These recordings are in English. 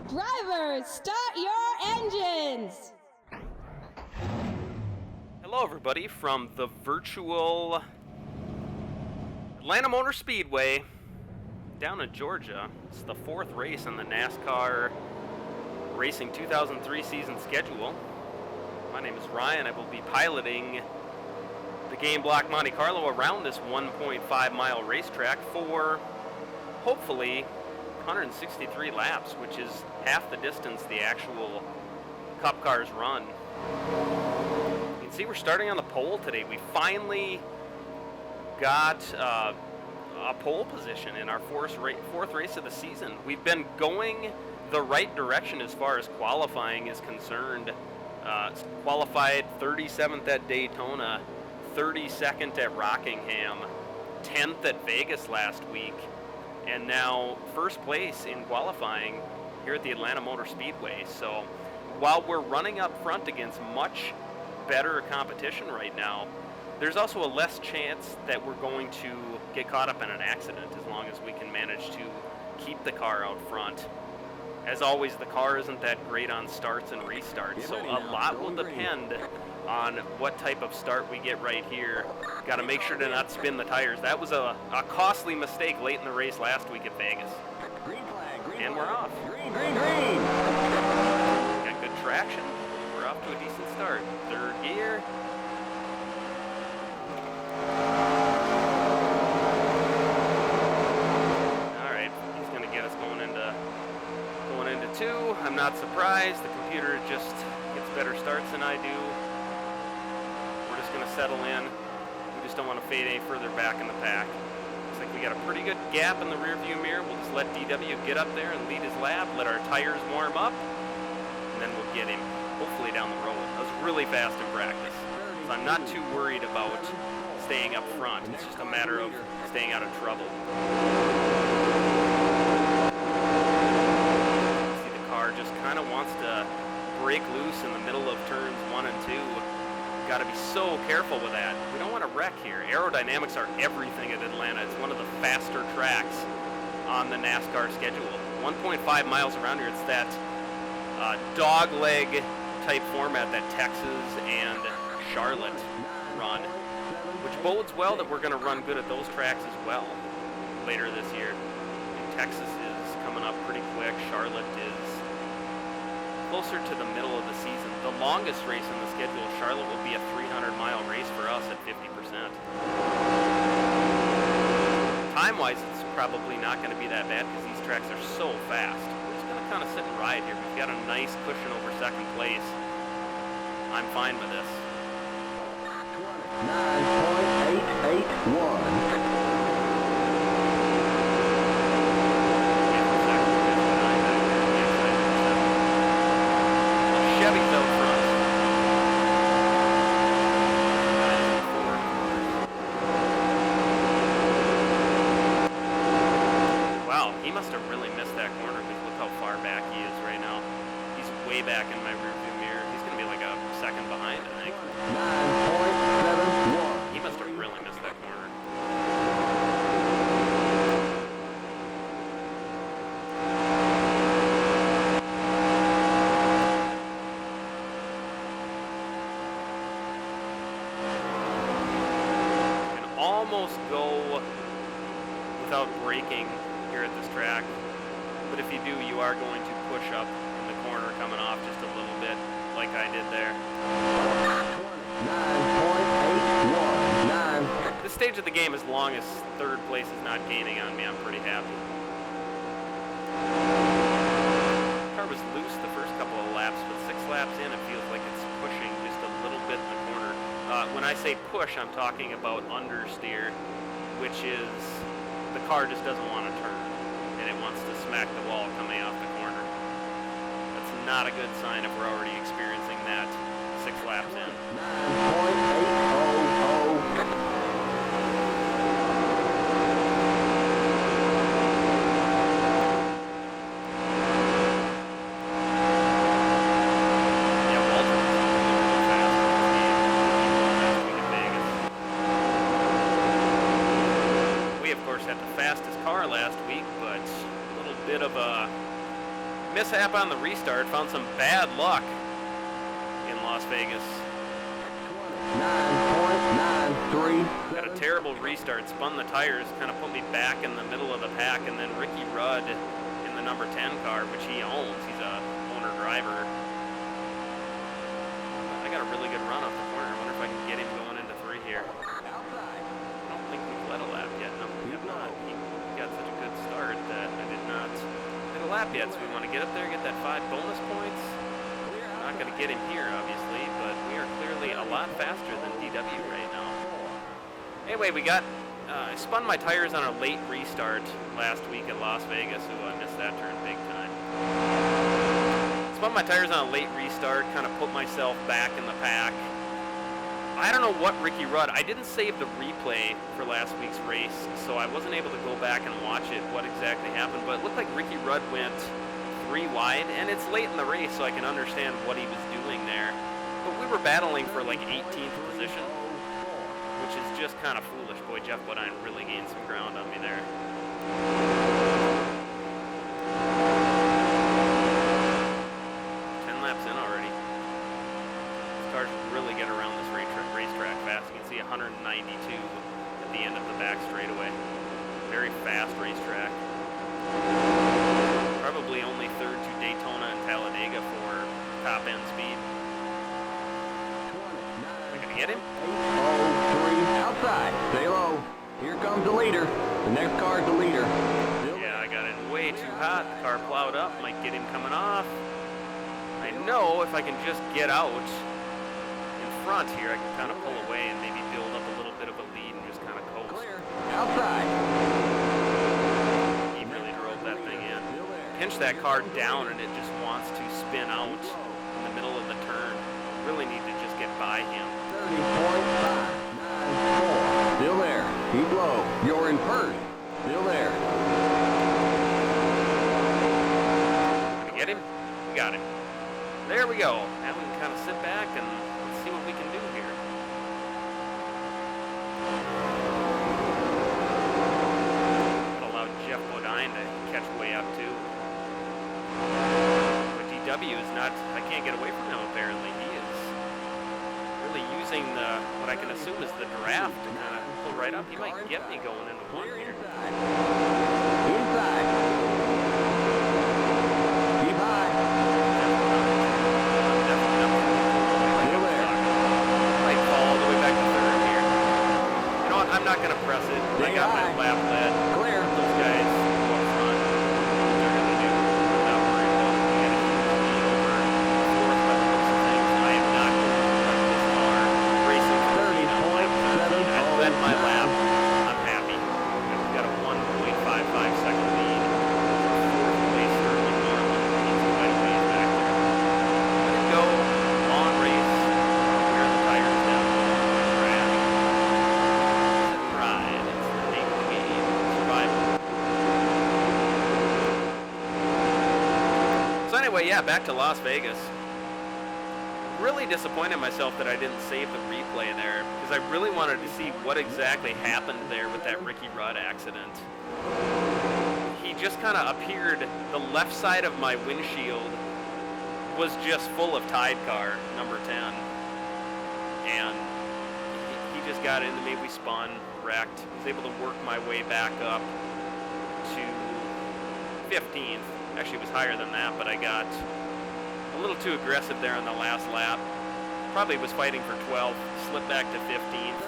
Drivers, start your engines! Hello everybody from the virtual Atlanta Motor Speedway down in Georgia. It's the fourth race in the NASCAR Racing 2003 season schedule. My name is Ryan. I will be piloting the Game-Block Monte Carlo around this 1.5 mile racetrack for hopefully 163 laps, which is half the distance the actual Cup cars run. You can see we're starting on the pole today. We finally got a pole position in our fourth race of the season. We've been going the right direction as far as qualifying is concerned. Qualified 37th at Daytona, 32nd at Rockingham, 10th at Vegas last week, and now first place in qualifying here at the Atlanta Motor Speedway. So while we're running up front against much better competition right now, there's also a less chance that we're going to get caught up in an accident as long as we can manage to keep the car out front. As always, the car isn't that great on starts and restarts, so a lot will depend on what type of start we get right here. Got to make sure to not spin the tires. That was a costly mistake late in the race last week at Vegas. And we're off. Green, green, green. Got good traction. We're off to a decent start. Third gear. I'm not surprised. The computer just gets better starts than I do. We're just going to settle in. We just don't want to fade any further back in the pack. Looks like we got a pretty good gap in the rear view mirror. We'll just let DW get up there and lead his lap, let our tires warm up, and then we'll get him hopefully down the road. I was really fast in practice, so I'm not too worried about staying up front. It's just a matter of staying out of trouble. Just kind of wants to break loose in the middle of turns 1 and 2. Got to be so careful with that. We don't want to wreck here. Aerodynamics are everything at Atlanta. It's one of the faster tracks on the NASCAR schedule. 1.5 miles around here. It's that dog leg type format that Texas and Charlotte run, which bodes well that we're going to run good at those tracks as well later this year. And Texas is coming up pretty quick. Charlotte is closer to the middle of the season. The longest race in the schedule, Charlotte, will be a 300-mile race for us at 50%. Time-wise, it's probably not going to be that bad because these tracks are so fast. We're just going to kind of sit and ride here. We've got a nice cushion over second place. I'm fine with this. 9.881. Almost go without braking here at this track, but if you do, you are going to push up in the corner coming off just a little bit like I did there. 9.819. This stage of the game, as long as third place is not gaining on me, I'm pretty happy. The car was loose the first couple of laps, but 6 laps in, it feels like it's pushing just a little bit in the corner. When I say push, I'm talking about understeer, which is the car just doesn't want to turn, and it wants to smack the wall coming off the corner. That's not a good sign if we're already experiencing that 6 laps in. 9.800. mishap on the restart. Found some bad luck in Las Vegas. 9.93. Got a terrible restart, spun the tires, kind of put me back in the middle of the pack, and then Ricky Rudd in the number 10 car, which he owns. He's a owner-driver. I got a really good run off the corner. I wonder if I can get him going into 3 here. I don't think we've led a lap yet. No, we have not. He got such a good start that I did not hit a lap yet, so we want to get up there, get that 5 bonus points. Not going to get him here, obviously, but we are clearly a lot faster than DW right now. Anyway, we got, I spun my tires on a late restart last week at Las Vegas. Ooh, I missed that turn big time. Spun my tires on a late restart, kind of put myself back in the pack. I don't know what Ricky Rudd, I didn't save the replay for last week's race, so I wasn't able to go back and watch it, what exactly happened, but it looked like Ricky Rudd went 3 wide, and it's late in the race, so I can understand what he was doing there. But we were battling for like 18th position, which is just kind of foolish. Boy, Jeff Bodine really gained some ground on me there. 10 laps in already. These cars really get around this racetrack fast. You can see 192 at the end of the back straightaway. Very fast racetrack. Probably only third to Daytona and Talladega for top end speed. Am I gonna get him? 803 outside. Stay low. Here comes the leader. The next car is the leader. Yeah, I got in way too hot. The car plowed up. Might get him coming off. I know if I can just get out in front here, I can kind of pull away and maybe build up a little bit of a lead and just kind of coast. Clear. Outside. He really drove that thing in. Pinch that car down and it just wants to spin out in the middle of the turn. Really need to just get by him. 30.594. Still there. Keep low. You're in first. Still there. Did we get him? We got him. There we go. Now we can kind of sit back and let's see what we can do here. Allowed Jeff Bodine to catch way up too. But DW is not, I can't get away from him apparently. He is really using what I can assume is the draft to kind of pull right up. He might get me going into 1 here. Inside. Keep high. Might fall all the way back to 3rd here. You know what? I'm not going to press it. I got my lap led. Clear. Those guys up front, they're going to do. I'm not worried about it. We got to keep the lead over 4th by the looks of things. I am not going to let this car racing for the lead on lap 13. I led my lap. I'm happy. We've got a 1.55 second lead. 4th place Sterling Marlin. He's quite a ways back there. Let it go. Long race. Wear the tires down. Crash. Ride. It's the name of the game. Survival. So anyway, yeah, back to Las Vegas. Really disappointed myself that I didn't save the replay there because I really wanted to see what exactly happened there with that Ricky Rudd accident. He just kind of appeared, the left side of my windshield was just full of Tide car, number 10. And he just got into me, we spun, wrecked, was able to work my way back up to 15th. Actually, it was higher than that, but I got a little too aggressive there on the last lap. Probably was fighting for 12th, slipped back to 15th.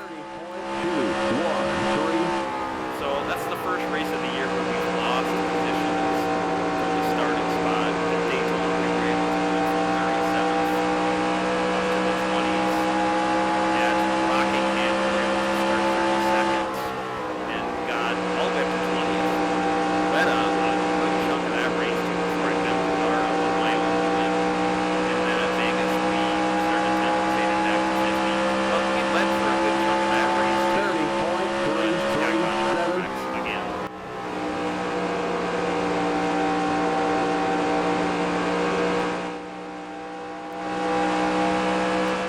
2-1-3. So that's the first race of the year where we've lost positions from the starting spot. At Daytona, we were able to move from 37th up to the 20s. At Rockingham, we were able to start 32nd and got all the way up to 20th. Led a good chunk of that race too before I bent the car up on my own win. And then at Vegas, we started 10th and faded back to 15th. But we led for a good chunk of that race too. 30.337. Again.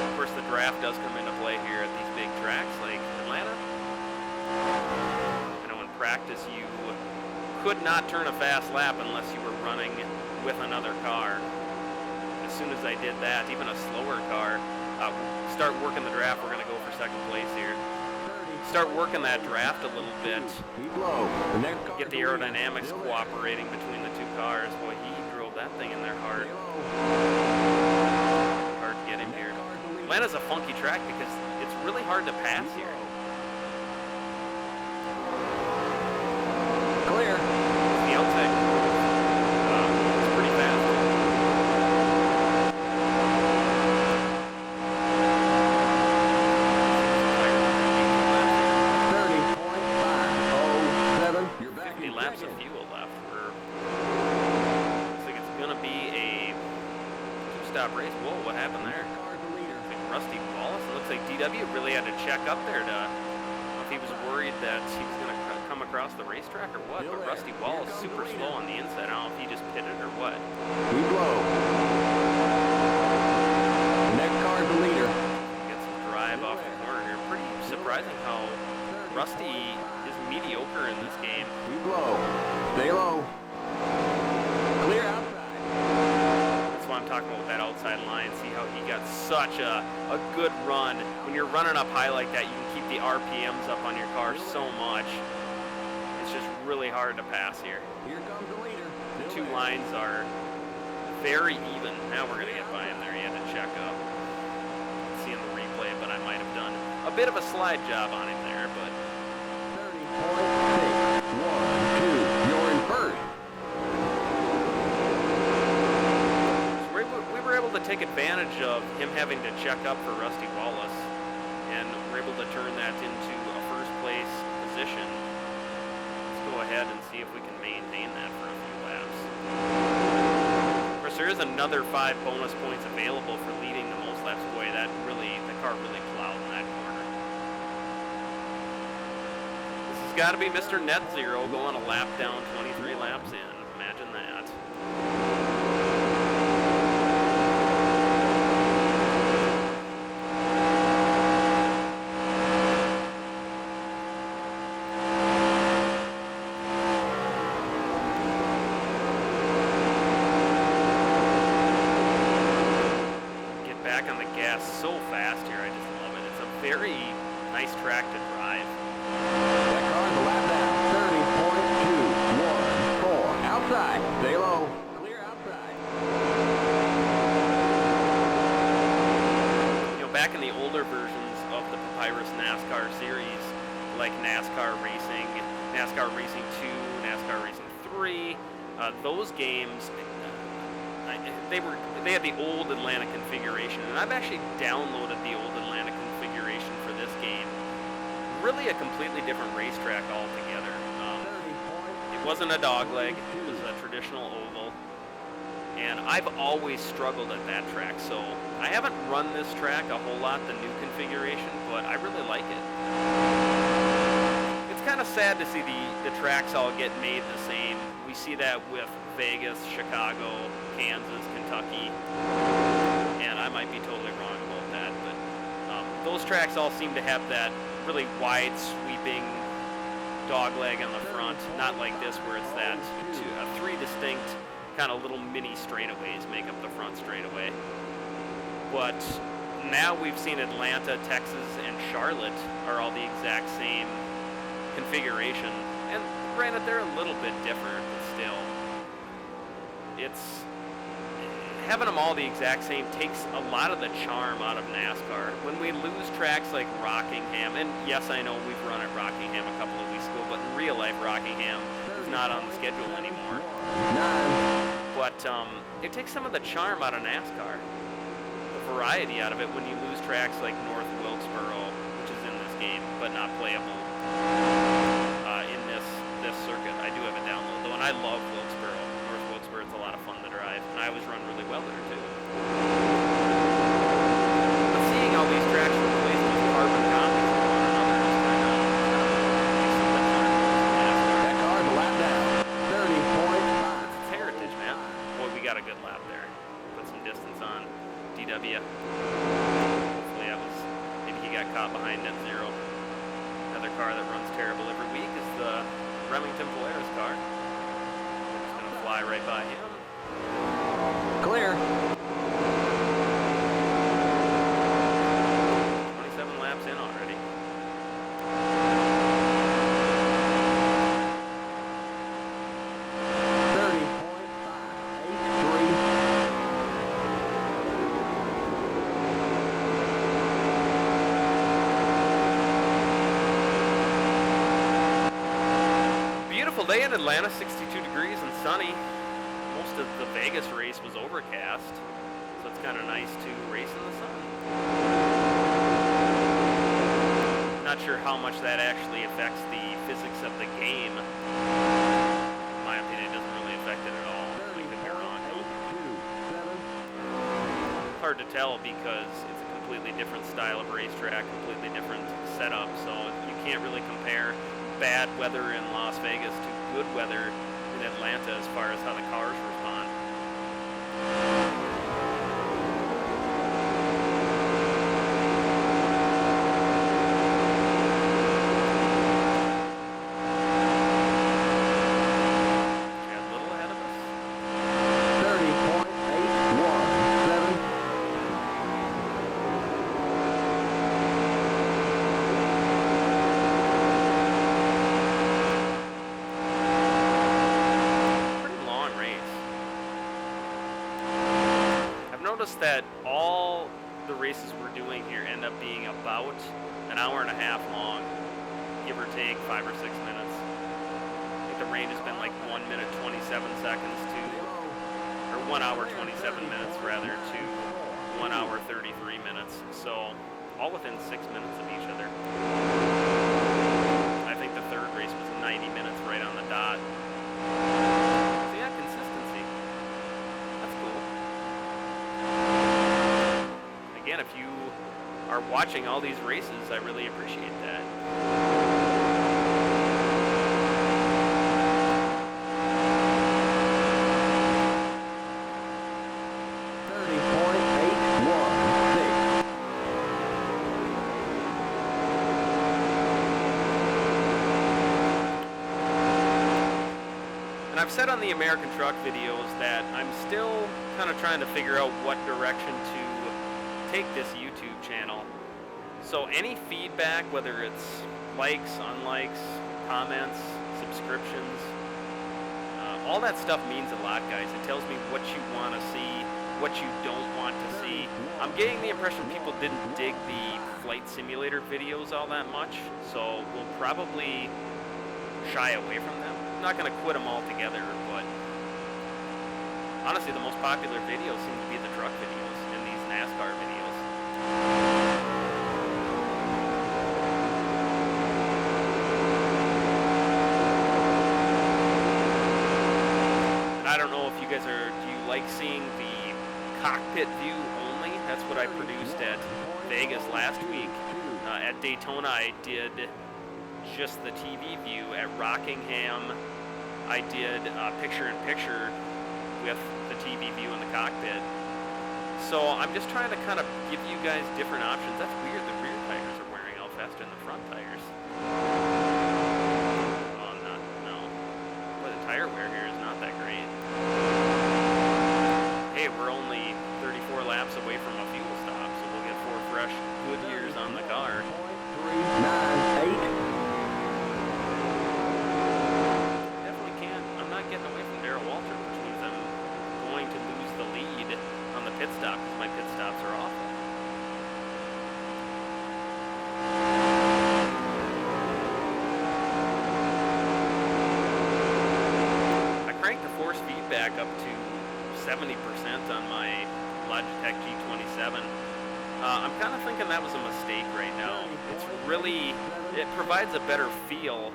Of course, the draft does come into play here at these big tracks like Atlanta. You know, in practice, you could not turn a fast lap unless you were running with another car. As soon as I did that, even a slower car, start working the draft. We're going to go for second place here. Start working that draft a little bit. Get the aerodynamics cooperating between the two cars. Boy, he drove that thing in there hard. Hard to get him here. Atlanta's a funky track because it's really hard to pass here. Clear. The outside it's pretty fast. Laps of fuel left. Looks like it's gonna be a two-stop race. Whoa, what happened there? Looks like Rusty Wallace. It looks like DW really had to check up there to, I don't know if he was worried that he was gonna come across the racetrack or what, but Rusty Wallace super slow on the inside. I don't know if he just pitted or what. We blow. Next car's the leader. Get some drive off the corner here. Pretty surprising how Rusty is mediocre in this game. We blow. Stay low. Clear outside. That's why I'm talking about that outside line. See how he got such a good run. When you're running up high like that, you can keep the RPMs up on your car so much. It's just really hard to pass here. Here comes the leader. The two lines are very even. Now we're going to get by him there. He had to check up. See in the replay, but I might have done a bit of a slide job on him there, but 30.6. 1, 2. You're in first. So we were able to take advantage of him having to check up for Rusty Wallace, and we're able to turn that into a first place position. Let's go ahead and see if we can maintain that for a few laps. Of course, there is another 5 bonus points available for leading the most laps. Boy, the car really plowed in that corner. It's got to be Mr. Net Zero going a lap down, 23 laps in. Imagine that. Get back on the gas so fast here. I just love it. It's a very nice track to drive. Outside. Stay low. Clear outside. You know, back in the older versions of the Papyrus NASCAR series, like NASCAR Racing, NASCAR Racing 2, NASCAR Racing 3, those games, they had the old Atlanta configuration, and I've actually downloaded the old Atlanta configuration for this game. Really a completely different racetrack altogether. It wasn't a dogleg, it was a traditional oval, and I've always struggled at that track, so I haven't run this track a whole lot, the new configuration, but I really like it. It's kind of sad to see the tracks all get made the same. We see that with Vegas, Chicago, Kansas, Kentucky, and I might be totally wrong about that, but those tracks all seem to have that really wide, sweeping dogleg on the front, not like this where it's that 3 distinct kind of little mini straightaways make up the front straightaway. But now we've seen Atlanta, Texas, and Charlotte are all the exact same configuration, and granted they're a little bit different, but still, it's having them all the exact same takes a lot of the charm out of NASCAR. When we lose tracks like Rockingham, and yes, I know we've run at Rockingham a couple of weeks ago, but in real life, Rockingham is not on the schedule anymore. But it takes some of the charm out of NASCAR, the variety out of it when you lose tracks like North Wilkesboro, which is in this game, but not playable in this circuit. I do have a download though, and I love Wilkesboro. North Wilkesboro, it's a lot of fun to drive, and I always run really well there too. But seeing all these tracks replaced with carbon copies of one another is kind of That car's a lap down. 30.5. it's heritage, man. Boy, we got a good lap there. Put some distance on DW. Hopefully that was, maybe he got caught behind Net Zero. Another car that runs terrible every week is the Remington Polaris car. fly right by him. Clear. 27 laps in already. Beautiful day in Atlanta, 62 degrees and sunny. Most of the Vegas race was overcast, so it's kind of nice to race in the sun. Not sure how much that actually affects the physics of the game. In my opinion, it doesn't really affect it at all. I could be wrong. Hard to tell because it's a completely different style of racetrack, completely different setup, so you can't really compare bad weather in Las Vegas to good weather in Atlanta as far as how the cars respond. Got a little ahead of us. 30.817. That all the races we're doing here end up being about an hour and a half long, give or take 5 or 6 minutes. I think the range has been like 1 minute 27 seconds to, or 1 hour 27 minutes rather, to 1 hour 33 minutes. So all within 6 minutes of each other. I think the third race was 90 minutes right on the dot. So yeah, consistency. That's cool. Again, if you are watching all these races, I really appreciate that. And I've said on the American Truck videos that I'm still kind of trying to figure out what direction to take this YouTube channel. So any feedback, whether it's likes, unlikes, comments, subscriptions, all that stuff means a lot, guys. It tells me what you want to see, what you don't want to see. I'm getting the impression people didn't dig the flight simulator videos all that much, so we'll probably shy away from them. I'm not going to quit them altogether, but honestly, the most popular videos seem to be the truck videos and these NASCAR videos. And I don't know if you guys are, do you like seeing the cockpit view only? That's what I produced at Vegas last week. At Daytona, I did just the TV view. At Rockingham, I did picture-in-picture with the TV view in the cockpit. So I'm just trying to kind of give you guys different options. That's weird, the rear tires are wearing out faster than the front tires. Oh, no. But the tire wear here is not that great. Hey, we're only 34 laps away from a fuel stop, so we'll get 4 fresh good years on the car. 398. Definitely can't. I'm not getting away from Darrell Waltrip, which means I'm going to lose the lead on the pit stop because my pit stops are awful. I cranked the force feedback up to 70% on my Logitech G27. I'm kind of thinking that was a mistake right now. It's really, it provides a better feel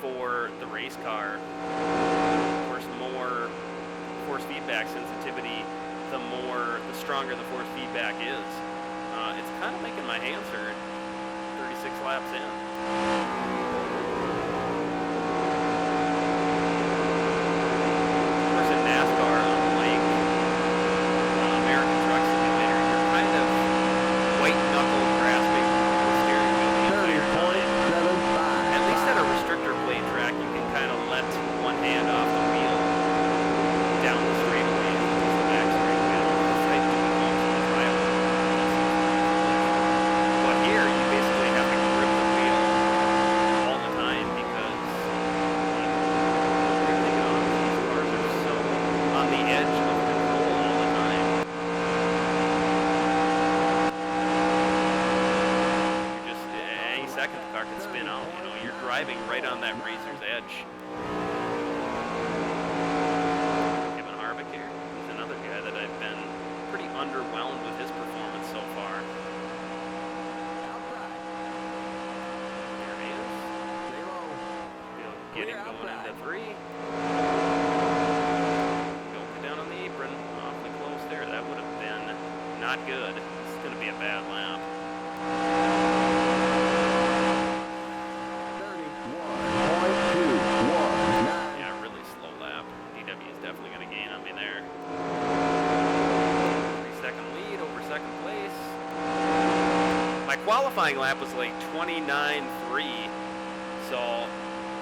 for the race car. Of course, more force feedback sensitivity, the stronger the force feedback is. It's kind of making my hands hurt 36 laps in. Of course, in NASCAR, unlike American Truck Simulator, you're kind of white-knuckle grasping the steering wheel the entire time. At least at a restrictor plate track, you can kind of let one hand off the wheel. driving right on that razor's edge. Kevin Harvick here. He's another guy that I've been pretty underwhelmed with his performance so far. There he is. Getting going into 3. Going down on the apron. Awfully close there. That would have been not good. It's going to be a bad lap. 31.219. Yeah, really slow lap. DW is definitely going to gain on me there. 3-second lead over second place. My qualifying lap was like 29.3. So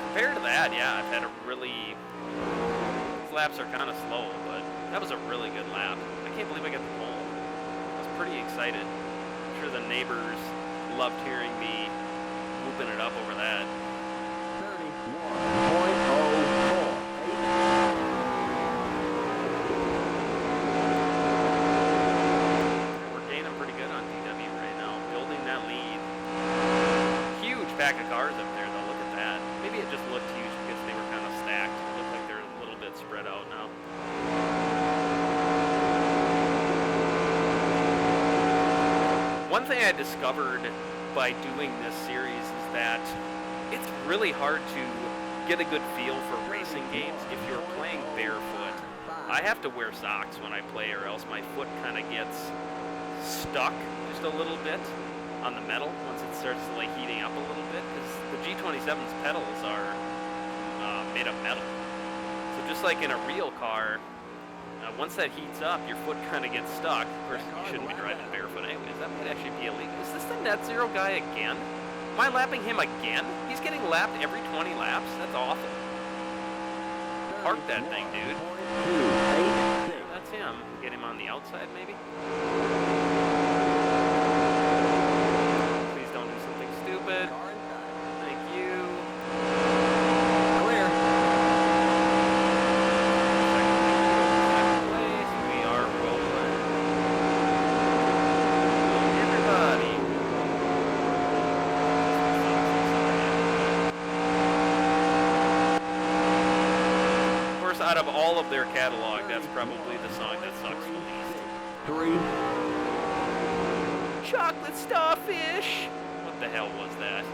compared to that, yeah, I've had a really... These laps are kind of slow, but that was a really good lap. I can't believe I got the pole. I was pretty excited. I'm sure the neighbors loved hearing me whooping it up over that. 31.048. We're gaining pretty good on DW right now, building that lead. Huge pack of cars up there, though. Look at that. Maybe it just looked huge because they were kind of stacked. It looked like they're a little bit spread out now. One thing I discovered by doing this series is that it's really hard to get a good feel for racing games if you're playing barefoot. I have to wear socks when I play, or else my foot kind of gets stuck just a little bit on the metal once it starts like heating up a little bit, because the G27's pedals are made of metal. So just like in a real car, once that heats up, your foot kind of gets stuck. Of course, you shouldn't be driving barefoot anyways. That might actually be illegal. Is this the Net Zero guy again? Am I lapping him again? He's getting lapped every 20 laps? That's awful. Park that thing, dude. That's him. Get him on the outside, maybe? Please don't do something stupid. Thank you. Clear. Second place. We are rolling. Everybody. Of course, out of all of their catalog, that's probably the song that sucks the least. 3. Chocolate starfish! What the hell was that?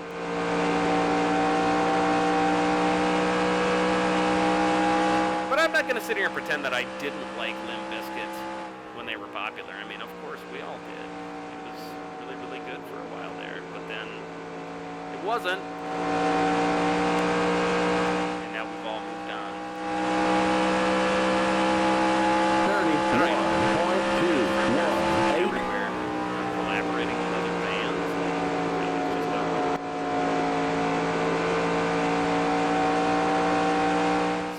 But I'm not going to sit here and pretend that I didn't like Limp Bizkit when they were popular. I mean, of course, we all did. It was really, really good for a while there, but then it wasn't. And now we've all moved on. 31.218. Everywhere. Collaborating with other bands.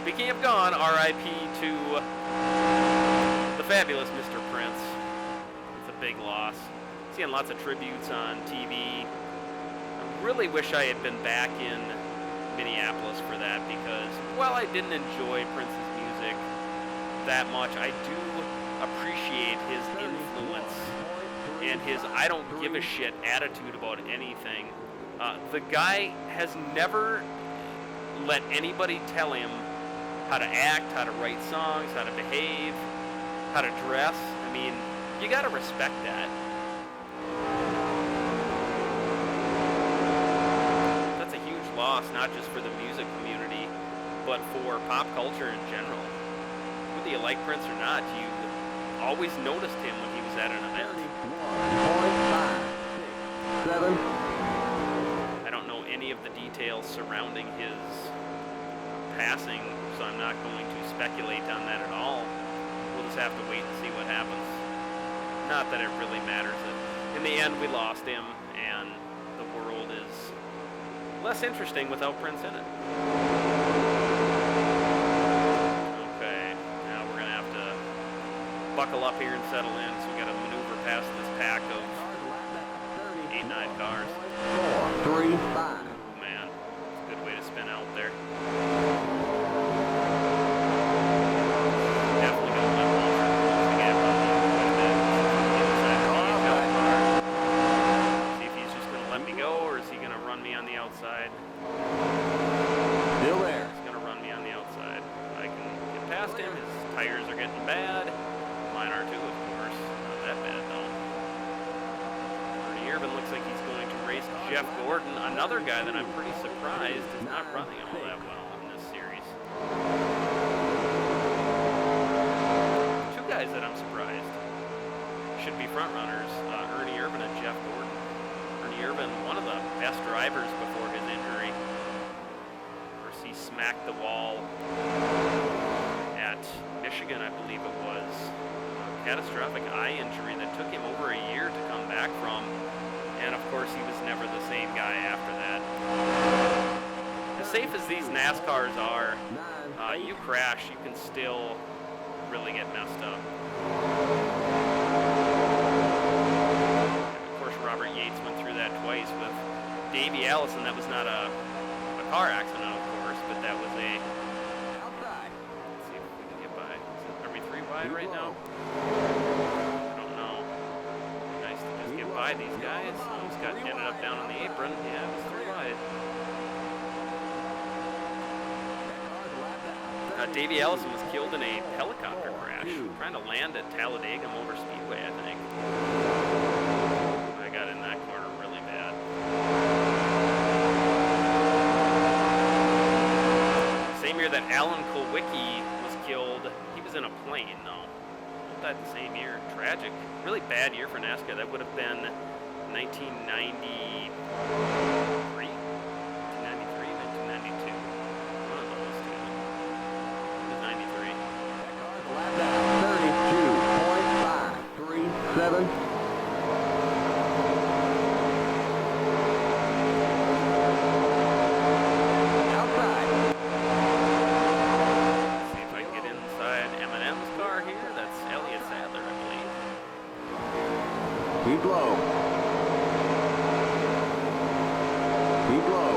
Speaking of gone, R.I.P. to the fabulous Mr. Prince. It's a big loss. Seeing lots of tributes on TV. I really wish I had been back in Minneapolis for that, because while I didn't enjoy Prince's music that much, I do appreciate his influence and his I don't give a shit attitude about anything. The guy has never let anybody tell him how to act, how to write songs, how to behave, how to dress. I mean, you gotta respect that. That's a huge loss, not just for the music community, but for pop culture in general. Whether you like Prince or not, you always noticed him when he was at an event. 31.567. I don't know any of the details surrounding his passing, so I'm not going to speculate on that at all. We'll just have to wait and see what happens. Not that it really matters. In the end, we lost him, and the world is less interesting without Prince in it. Okay, now we're going to have to buckle up here and settle in, so we got to maneuver past this pack of 8-9 cars. 4, 3, 5. Oh man, it's a good way to spin out there. Definitely going to let Walter close the gap on me quite a bit. See if he's just going to let me go, or is he going to run me me on the outside. Still there. He's gonna run me on the outside. I can get past him. His tires are getting bad. Mine are too, of course. Not that bad though. Ernie Irvin looks like he's going to race Jeff Gordon, another guy that I'm pretty surprised is not running all that well in this series. Two guys that I'm surprised should be front runners, Ernie Irvin and Jeff Gordon. Ernie Irvin, one of the best drivers before his injury. Of course, he smacked the wall at Michigan, I believe it was. A catastrophic eye injury that took him over a year to come back from. And of course, he was never the same guy after that. As safe as these NASCARs are, you crash, you can still really get messed up. And of course, Robert Yates went through that twice with Davey Allison. That was not a car accident, of course, but that was a... Let's see if we can get by. Are we 3 wide right now? I don't know. Nice to just get by these guys. Almost ended up down on the apron. Yeah, it was 3 wide. Davey Allison was killed in a helicopter crash, trying to land at Talladega Motor Speedway, I think. I got in that corner really bad. Same year that Alan Kulwicki was killed, he was in a plane, though. Both died the same year. Tragic. Really bad year for NASCAR. That would have been 1993? 1993, 1992. One of those two. It was 93. 32.537. Outside. Let's see if I can get inside Eminem's car here. That's Elliott Sadler, I believe. Keep low. Keep low.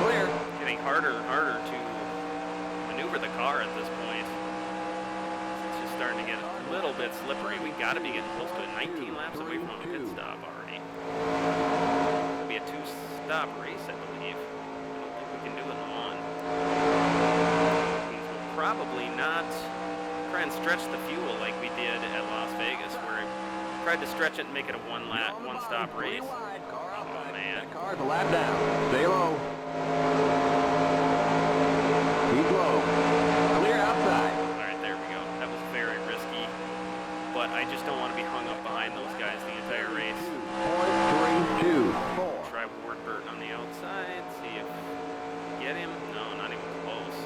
Clear. Getting harder and harder to maneuver the car at this point. It's just starting to get a little bit slippery. We got to be getting close to 19 laps away from a pit stop already. It'll be a 2-stop race, I believe. I don't think we can do it in one. Means we'll probably not try and stretch the fuel like we did at Las Vegas, where we tried to stretch it and make it a one-stop race. Oh, man. Car's a lap down. Stay low. Keep low. Clear outside. All right, there we go. That was very risky, but I just don't want to be hung up behind those guys the entire race. 0.324. Try Wartburton on the outside, see if get him. No, not even close.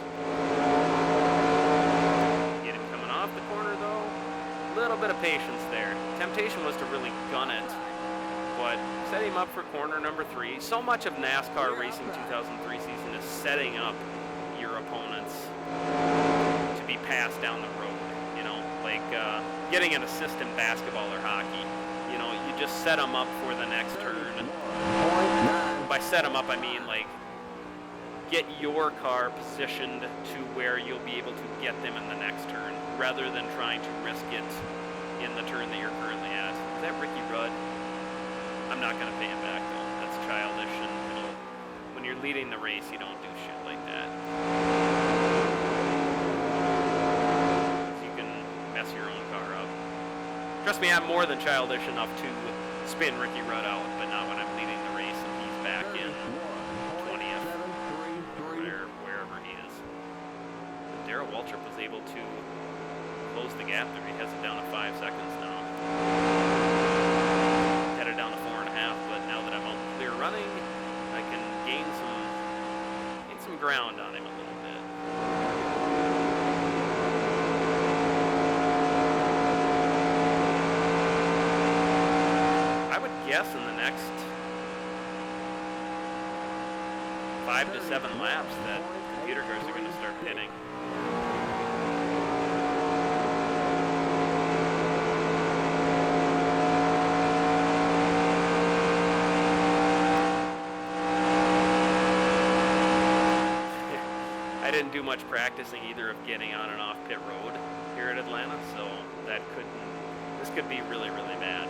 Get him coming off the corner, though. Little bit of patience there. Temptation was to really gun it, but set him up for corner number 3. So much of NASCAR Racing 2003 season is setting up your opponents to be passed down the road, you know, like getting an assist in basketball or hockey. You know, you just set them up for the next turn. By set them up, I mean, like, get your car positioned to where you'll be able to get them in the next turn, rather than trying to risk it in the turn that you're currently at. Is that Ricky Rudd? I'm not going to pay him back, though. That's childish, and when you're leading the race, you don't do shit like that. You can mess your own car up. Trust me, I'm more than childish enough to spin Ricky Rudd out, but not when I'm leading the race and he's back in 20th, or wherever he is. Darrell Waltrip was able to close the gap there. He has it down to 5 seconds now. Headed down to 4.5, but now that I'm out clear running, I can gain some ground on him a little bit. I would guess in the next 5 to 7 laps that computer cars are going to start pitting. I didn't do much practicing either of getting on and off pit road here at Atlanta, so this could be really, really bad.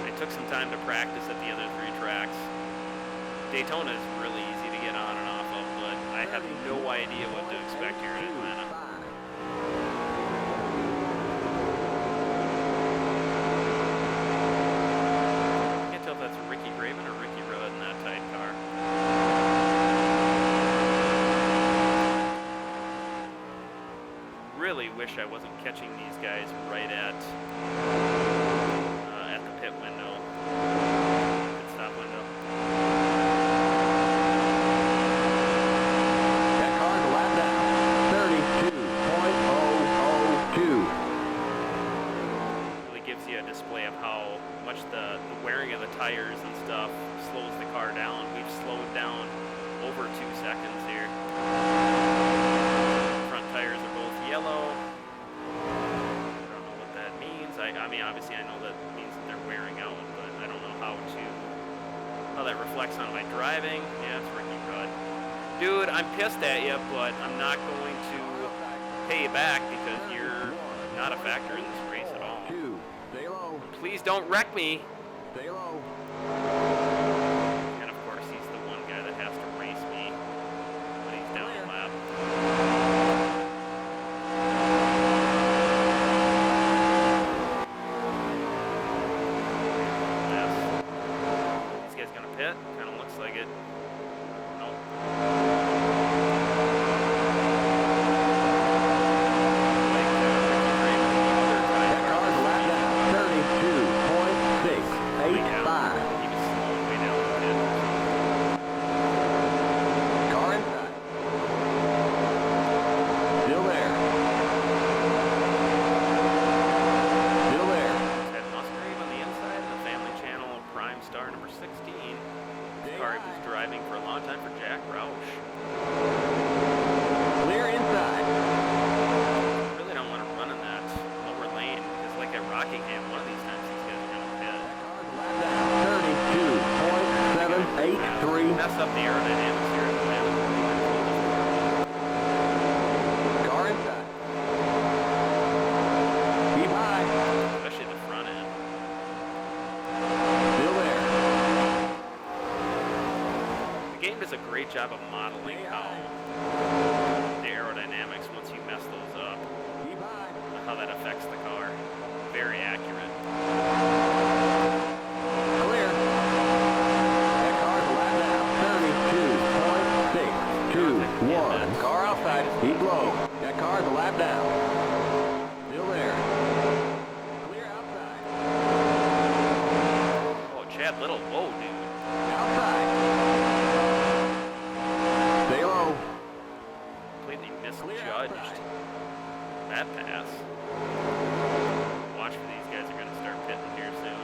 I took some time to practice at the other 3 tracks Daytona is really easy to get on and off of, but I have no idea what to expect here in Atlanta. I can't tell if that's Ricky Raven or Ricky Rudd in that tight car. Really wish I wasn't catching these guys right at the pit window, pit stop window. That car's a lap down. 32.002. Really gives you a display of how much the wearing of the tires and stuff slows the car down. We've slowed down over 2 seconds here. Front tires are both yellow. I don't know what that means. I mean, obviously I know that means that they're wearing out, but I don't know how that reflects on my driving. Yeah, it's Ricky Rudd. Dude, I'm pissed at you, but I'm not going to pay you back because you're not a factor in this race at all. Stay low. Please don't wreck me. Stay low. And of course, he's the one guy that has to race me when he's down a lap. This guy's gonna pit. Kind of looks like it. Nope. That car's a lap down. 32.685. He was slowing way down the pit. Car inside. Still there. Still there. Ted Musgrave on the inside of the family channel of Prime Star number 16. This car he was driving for a long time for Jack Roush. Clear inside. I really don't want to run in that lower lane because like at Rockingham, one of these times these guys are going to pit. Lap down. 32.783. Mess up the aerodynamics here at Atlanta. Car inside. Keep high. Especially the front end. Still there. The game does a great job of modeling how the aerodynamics, once you mess those up, Keep high. how that affects the car. Very accurate. Clear. That car's a lap down. 32.621. Car outside. Keep low. That car's a lap down. Still there. Clear outside. Oh, Chad Little, whoa, dude. Outside. Stay low. Completely misjudged that pass. Watch for these guys are going to start pitting here soon.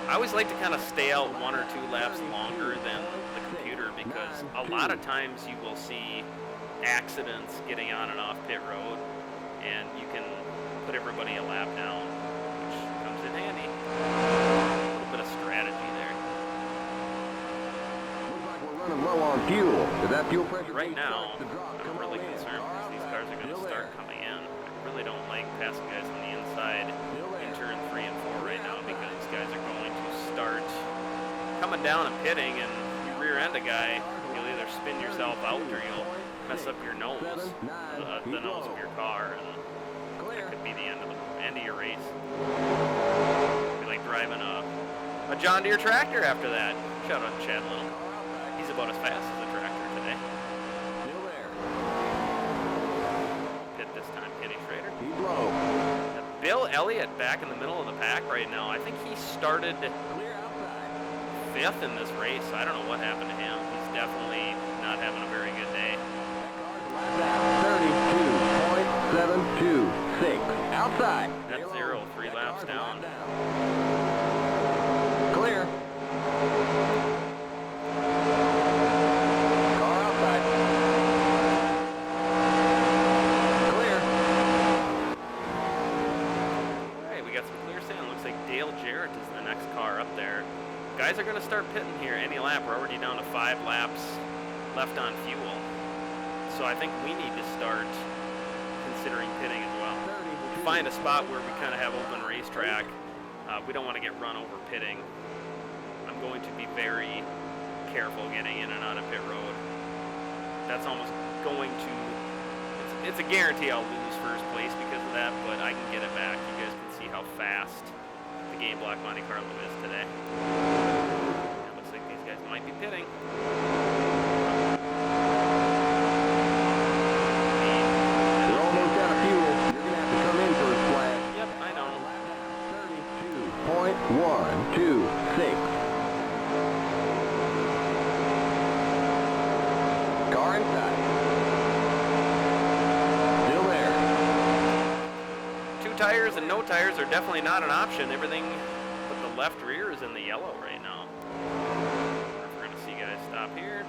I always like to kind of stay out 1 or 2 laps longer than the computer because a lot of times you will see accidents getting on and off pit road and you can put everybody a lap down, which comes in handy. A little bit of strategy there. Looks like we're running low on fuel. Is that fuel pressure? Right now, I'm really concerned because these cars are going to start coming in. I really don't like passing guys on the inside in turn 3 and 4 right now because these guys are going to start coming down and pitting, and you rear end a guy, you'll either spin yourself out or you'll mess up your nose, the nose of your car, and that could be the end of your race. It'd be like driving a John Deere tractor after that. Shout out to Chad Little. He's about as fast as a tractor today. Still there. Pit this time, Kenny Schrader. Keep low. Bill Elliott back in the middle of the pack right now. I think he started Clear outside. 5th in this race. I don't know what happened to him. He's definitely not having a very good day. That car's a lap down. 32.726. Outside. That's 0, 3 laps down. Clear. Car outside. Clear. Alright, we got some clear sand. Looks like Dale Jarrett is the next car up there. Guys are going to start pitting here any lap. We're already down to 5 laps left on fuel. So I think we need to start considering pitting as well. Find a spot where we kind of have open racetrack. We don't want to get run over pitting. I'm going to be very careful getting in and out of pit road. That's almost going to, it's a guarantee I'll lose first place because of that, but I can get it back. You guys can see how fast the Game-Block Monte Carlo is today. It looks like these guys might be pitting. We're almost out of fuel. You're going to have to come in for a splash. Yep, I know. 32.126. Car inside. Still there. 2 tires and no tires are definitely not an option. Everything but the left rear is in the yellow right now. We're going to see guys stop here.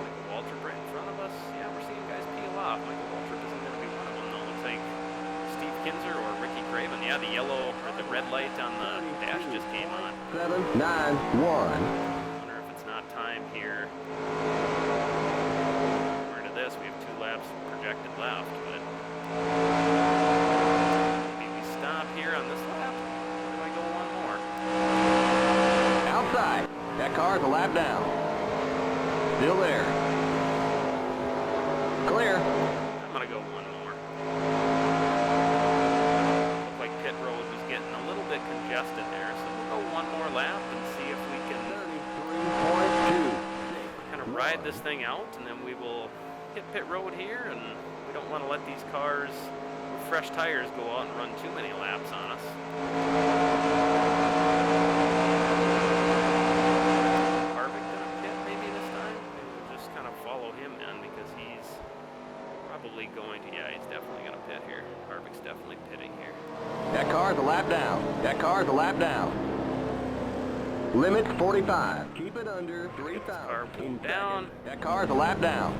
Michael Waltrip right in front of us. Yeah, we're seeing guys peel off. Michael Waltrip isn't going to be one of them, though. Looks like Steve Kinzer or Ricky Craven. Yeah, the yellow or the red light on the dash just came on. 791. Time here. According to this, we have 2 laps projected left, but maybe we stop here on this lap. Or do I go one more? Outside. That car's a lap down. Still there. Clear. I'm gonna go one more. Looked like pit road was getting a little bit congested there, so we'll go one more lap and see if we can kind of ride this thing out, and then we will hit pit road here, and we don't want to let these cars with fresh tires go out and run too many laps on us. Harvick gonna pit maybe this time? Maybe we'll just kind of follow him in because he's probably going to, yeah, he's definitely gonna pit here. Harvick's definitely pitting here. That car's a lap down. That car's a lap down. Limit 45. Keep it under 3,000. Car pulled down. That car's a lap down.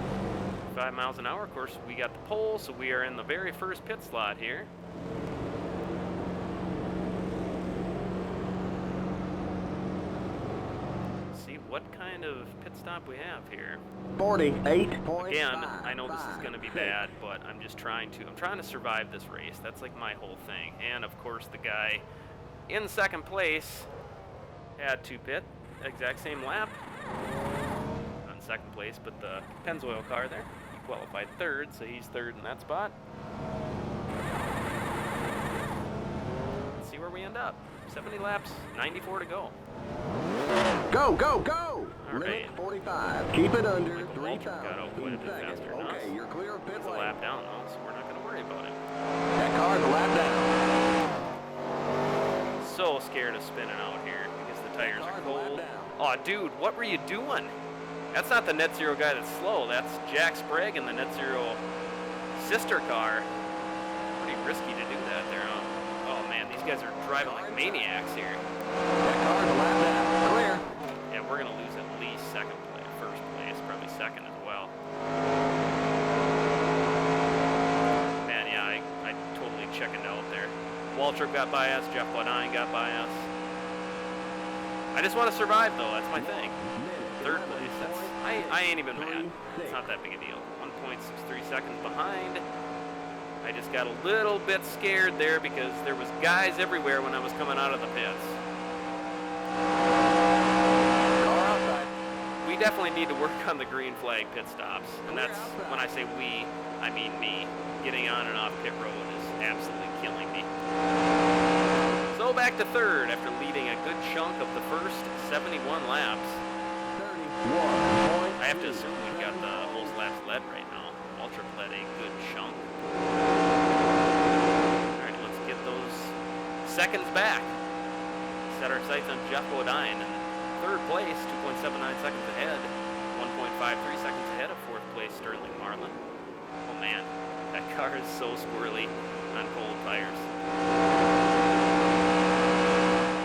5 miles an hour. Of course, we got the pole, so we are in the very first pit slot here. Let's see what kind of pit stop we have here. 48.5. Again, I know this is going to be bad, but I'm just trying to survive this race. That's like my whole thing. And of course, the guy in second place had to pit, exact same lap on second place, but the Pennzoil car there, he qualified third, so he's third in that spot. Let's see where we end up. 70 laps, 94 to go. Go, go, go! All right. Limit 45. Keep it under Michael 3,000. got out quite a bit faster than us. Okay, you're clear of pit He's a lane. lap down though, so we're not going to worry about it. That car's a lap down. So scared of spinning out here because the tires are cold. Oh, dude, what were you doing? That's not the Net Zero guy that's slow. That's Jack Sprague and the Net Zero sister car. Pretty risky to do that there, huh? Oh, man, these guys are driving like maniacs here. That car's a lap down. Clear. Yeah, we're going to lose at least first place, probably second as well. Man, yeah, I totally chickened out there. Waltrip got by us, Jeff Bodine got by us. I just want to survive, though. That's my thing. Third place. I ain't even mad. It's not that big a deal. 1.63 seconds behind. I just got a little bit scared there because there was guys everywhere when I was coming out of the pits. Car outside. We definitely need to work on the green flag pit stops. And that's, when I say we, I mean me. Getting on and off pit road is absolutely killing me. So back to third after leading a good chunk of the first 71 laps. 31. I have to assume we've got the most laps led right now. Waltrip led a good chunk. Alright, let's get those seconds back. Set our sights on Jeff Bodine in third place, 2.79 seconds ahead. 1.53 seconds ahead of fourth place Sterling Marlin. Oh man, that car is so squirrely on cold tires.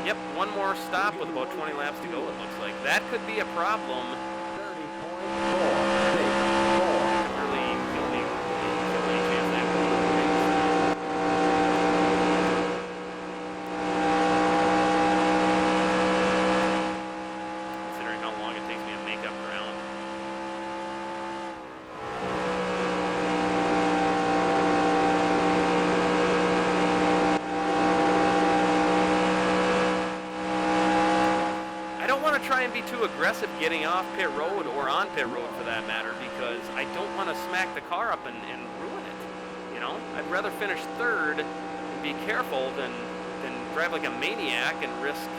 Yep, one more stop with about 20 laps to go, it looks like. That could be a problem. 30.464. Really kill me chance that could considering how long it takes me to make up ground. don't want to try and be too aggressive getting off pit road or on pit road for that matter, because I don't want to smack the car up and ruin it. You know, I'd rather finish third and be careful than drive like a maniac and risk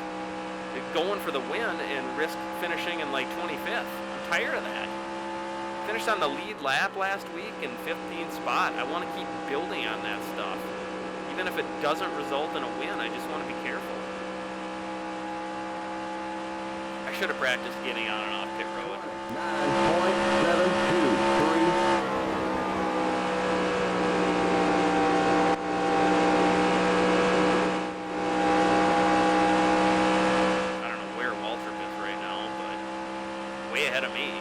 going for the win and risk finishing in like 25th. I'm tired of that. Finished on the lead lap last week in 15th spot. I want to keep building on that stuff. Even if it doesn't result in a win, I just want to be careful. I should have practiced getting on and off pit road. 9.723. Ahead of me.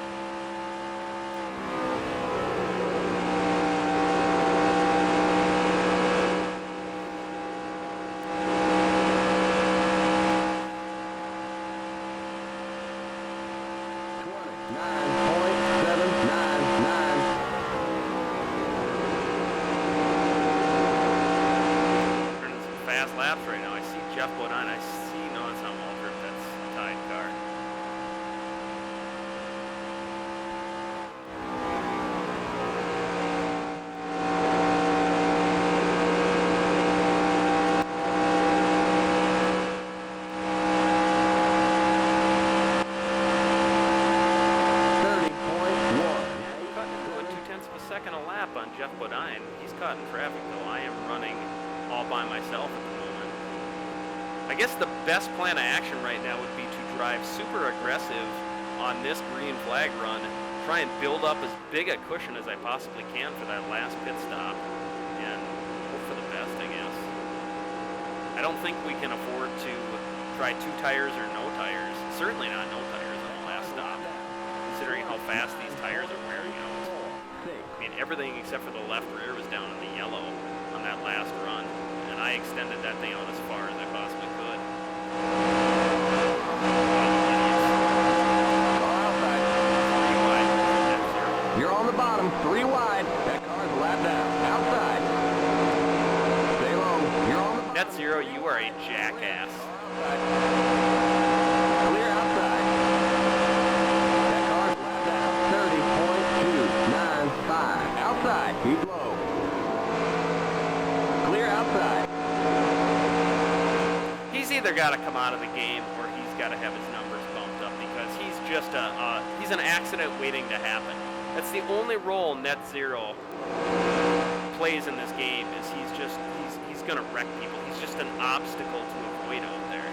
Running some fast laps right now. I see Jeff Bodine. I see, no, it's not Waltrip. That's a tied car. Jeff Bodine. He's caught in traffic though. I am running all by myself at the moment. I guess the best plan of action right now would be to drive super aggressive on this green flag run, try and build up as big a cushion as I possibly can for that last pit stop, and hope for the best, I guess. I don't think we can afford to try 2 tires or no tires. Certainly not no tires on the last stop, considering how fast these tires are wearing out. I mean, everything except for the left rear was down in the yellow on that last run, and I extended that thing out as far as I possibly could. You're on the bottom, 3 wide. That car's a lap down. Outside. Stay low. You're on the bottom. Net Zero, you are a jackass. Clear outside. That car's a lap down. 30.295. Outside. Keep low. Clear outside. He's either got to come out of the game or he's got to have his numbers bumped up, because he's just he's an accident waiting to happen. That's the only role Net Zero plays in this game, is he's gonna wreck people. He's just an obstacle to avoid out there.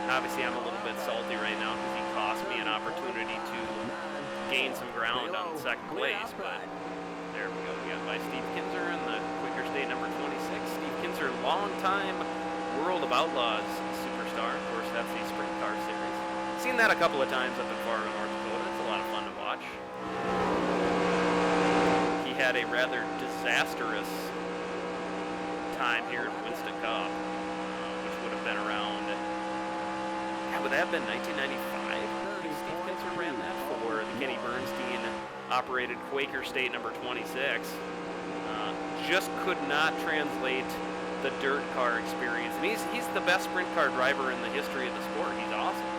Obviously, I'm a little bit salty right now because he cost me an opportunity to gain some ground on second place, but there we go. We got by Steve Kinzer in the quicker state number 26. Steve Kinzer, long-time World of Outlaws superstar. Of course, that's the Sprint Car Series. Seen that a couple of times up in Fargo, North Dakota. It's a lot of fun to watch. He had a rather disastrous time here at Winston Cup, which would have been around, would that have been 1995? Steve Kinzer ran that for the Kenny Bernstein operated Quaker State number 26. Just could not translate the dirt car experience. And he's the best sprint car driver in the history of the sport. He's awesome.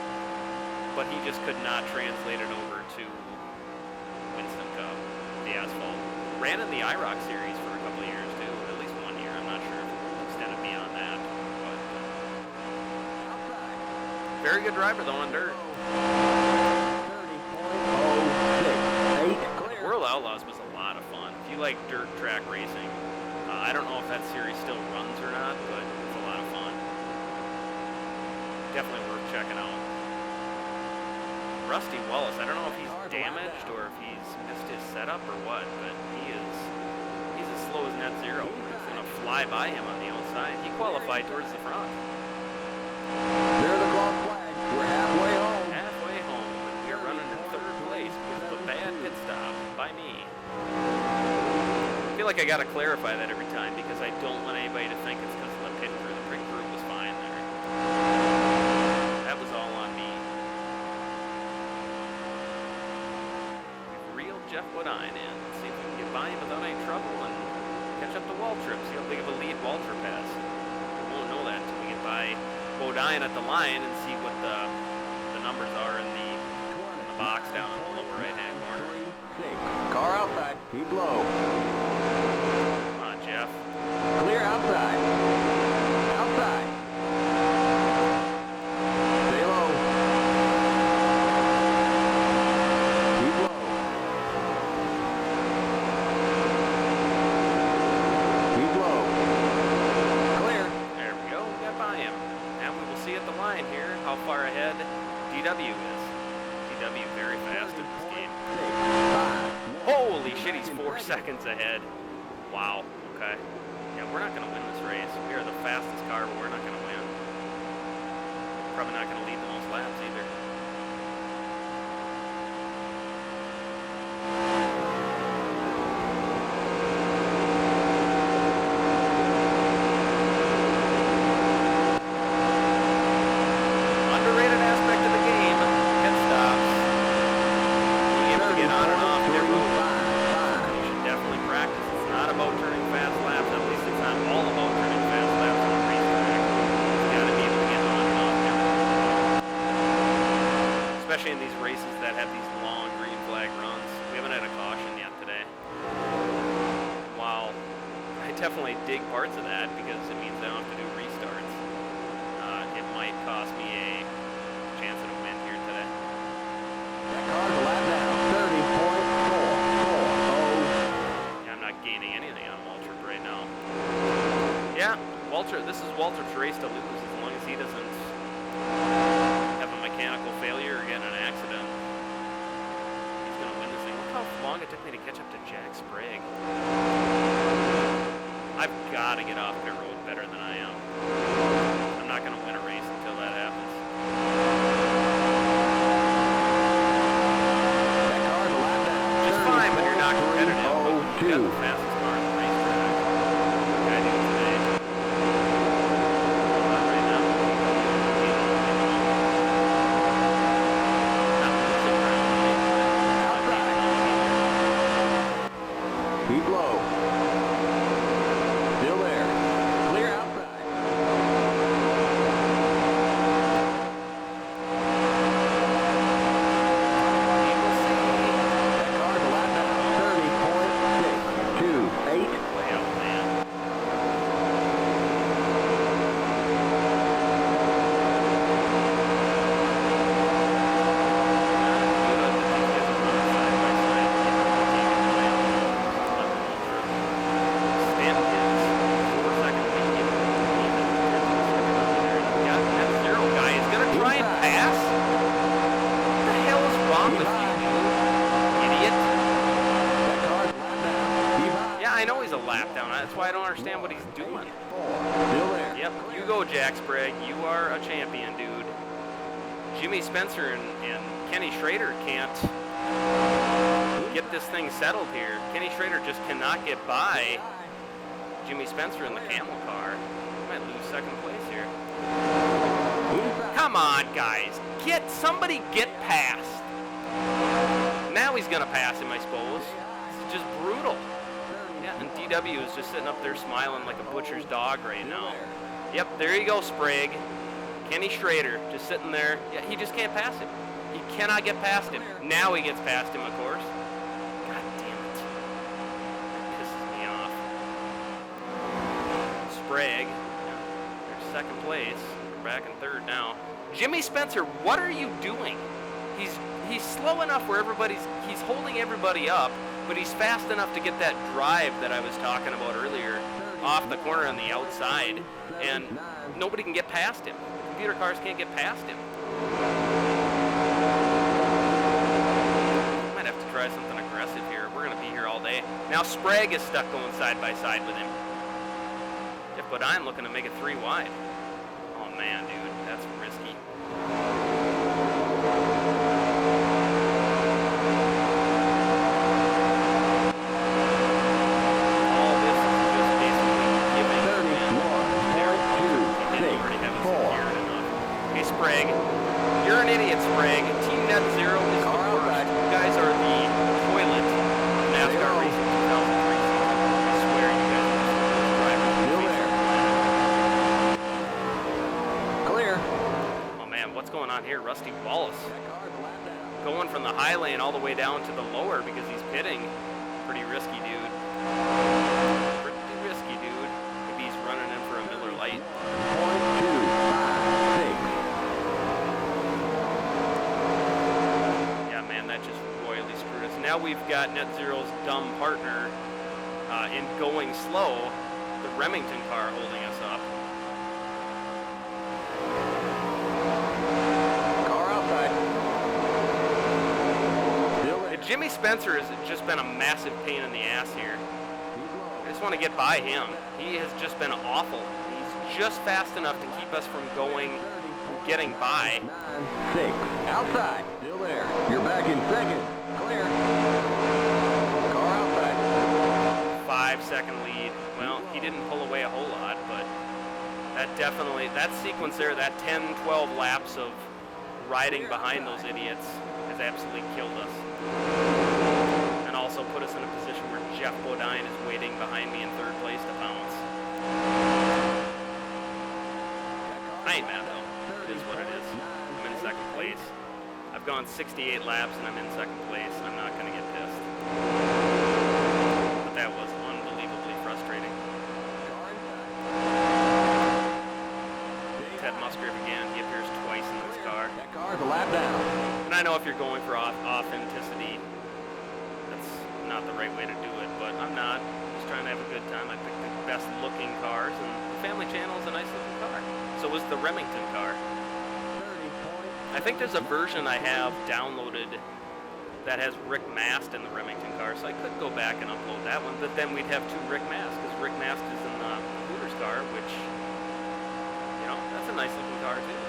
But he just could not translate it over to Winston Cup, the asphalt. Ran in the IROC series for a couple of years too, at least 1 year. I'm not sure if it extended beyond that. But very good driver though on dirt. 30.068. World Outlaws was a lot of fun. If you like dirt track racing, I don't know if that series still runs or not, but it's a lot of fun. Definitely worth checking out. Rusty Wallace, I don't know if he's damaged or if he's missed his setup or what, but he's as slow as Net Zero. We're just going to fly by him on the outside. He qualified towards the front. There's the clock flag. We're halfway home. Halfway home. We are running in third place because of a bad pit stop by me. I feel like I got to clarify that every time because I don't want anybody to think it's because of the pit crew. The pit crew was fine there. That was all on me. We've reeled Jeff Woodine in. Let's see if we can get by him without any trouble and catch up to Waltrip. See how big of a lead Waltrip has. We won't know that until we get by Bodine at the line and see what the numbers are in the box down in the lower right-hand corner. Car outside. Keep low. Come on, Jeff. Clear outside. Outside. Stay low. Keep low. Keep low. Clear. There we go. We got by him. Now we will see at the line here how far ahead DW is. DW very fast in this game. Holy shit, he's 4 seconds ahead. Wow. Okay. Yeah, we're not going to win this race. We are the fastest car, but we're not going to win. Probably not going to lead the most laps either. Underrated aspect of the game, pit stops. Being able to get on and off pit road. You should definitely practice. It's not about turning fast laps. At least it's not all about turning fast laps on a racetrack. You got to be able to get on and off pit road. Especially in these races that have these long green flag runs. We haven't had a caution yet today. While I definitely dig parts of that because it means I don't have to do restarts. It might cost me a chance at a win here today. That car's a lap down. 30.440. Yeah, I'm not gaining anything on Waltrip right now. Yeah, this is Waltrip's race to lose as long as he doesn't have a mechanical failure or get in an accident. He's going to win this thing. Look how long it took me to catch up to Jack Sprague. I've got to get off pit road better than I am. I'm not going to win a race until that happens. That car's a lap down. Just fine when you're not competitive. But you got the 30.02. fastest car in the racetrack. What can I do today? Not right now. Not losing ground. Keep low. Still there. Clear outside. That car's a lap down. 30.628. Way out, man. Try and pass? What the hell is wrong with you, idiot? That car's a lap down. Keep high. Yeah, I know he's a lap down. That's why I don't understand what he's doing. Still there. Yep, you go, Jack Sprague. You are a champion, dude. Jimmy Spencer and Kenny Schrader can't get this thing settled here. Kenny Schrader just cannot get by Jimmy Spencer in the camel car. Might lose second place here. Come on, guys. Somebody get past. Now he's gonna pass him, I suppose. It's just brutal. Yeah, and DW is just sitting up there smiling like a butcher's dog right now. Yep, there you go, Sprague. Kenny Schrader just sitting there. Yeah, he just can't pass him. He cannot get past him. Now he gets past him, of course. God damn it. That pisses me off. Sprague, there's second place. We're back in third now. Jimmy Spencer, what are you doing? He's slow enough where he's holding everybody up, but he's fast enough to get that drive that I was talking about earlier off the corner on the outside, and nobody can get past him. Computer cars can't get past him. Might have to try something aggressive here. We're going to be here all day. Now Sprague is stuck going side by side with him. Jeff Bodine looking to make it 3 wide. Oh man, dude, that's risky. All this is just basically giving him there. He didn't already have it secured enough. Hey, Sprague, you're an idiot, Sprague. Team Net Zero is the worst. You guys are the toilet of NASCAR racing 2003 season. I swear you guys are just the worst drivers. Still there. Clear. on here? Rusty Wallace. That car, the lap down. Going from the high lane all the way down to the lower because he's pitting. Pretty risky, dude. Pretty risky, dude. Maybe he's running in for a Miller Lite. 0.256. Yeah, man, that just royally screwed us. Now we've got Net Zero's dumb partner in going slow, the Remington car holding us up. Car outside. Jimmy Spencer has just been a massive pain in the ass here. I just want to get by him. He has just been awful. He's just fast enough to keep us from getting by. 9-6. Outside. Still there. You're back in second. Clear. Car outside. 5-second lead. Well, he didn't pull away a whole lot, but that sequence there, that 10-12 laps of riding behind those idiots has absolutely killed us. And also put us in a position where Jeff Bodine is waiting behind me in third place to pounce. I ain't mad though. It is what it is. I'm in second place. I've gone 68 laps and I'm in second place. I'm not going to get pissed. But that was unbelievably frustrating. Ted Musgrave again. He appears twice in this car. That car's a lap down. And I know if you're going for authenticity, that's not the right way to do it, but I'm not. I'm just trying to have a good time. I picked the best looking cars, and the Family Channel is a nice looking car. So was the Remington car. I think there's a version I have downloaded that has Rick Mast in the Remington car, so I could go back and upload that one, but then we'd have two Rick Mast, because Rick Mast is in the Hooters car, which, you know, that's a nice looking car too.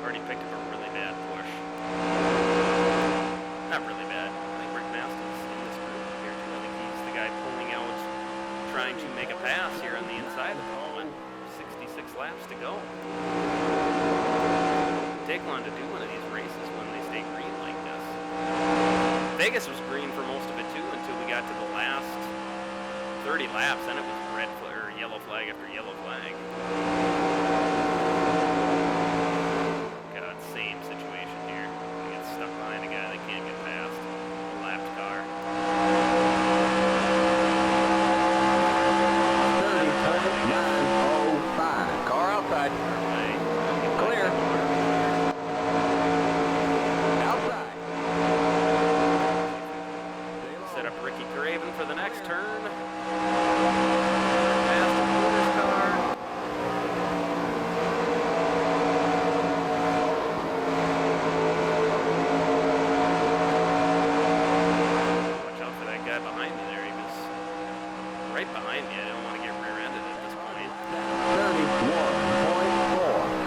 Already picked up a really bad push. Not really bad. I think Rick Mast is in this group here too. I think he's the guy pulling out, trying to make a pass here on the inside at the moment. 66 laps to go. Take long to do one of these races when they stay green like this. Vegas was green for most of it too until we got to the last 30 laps. Then it was red or yellow flag after yellow flag. Same situation here. We get stuck behind a guy that can't get past a lapped car. 30.905. Car outside. Clear. Outside. Set up Ricky Craven for the next turn. Past the Hooters car. Right behind me. I don't want to get rear-ended at this point.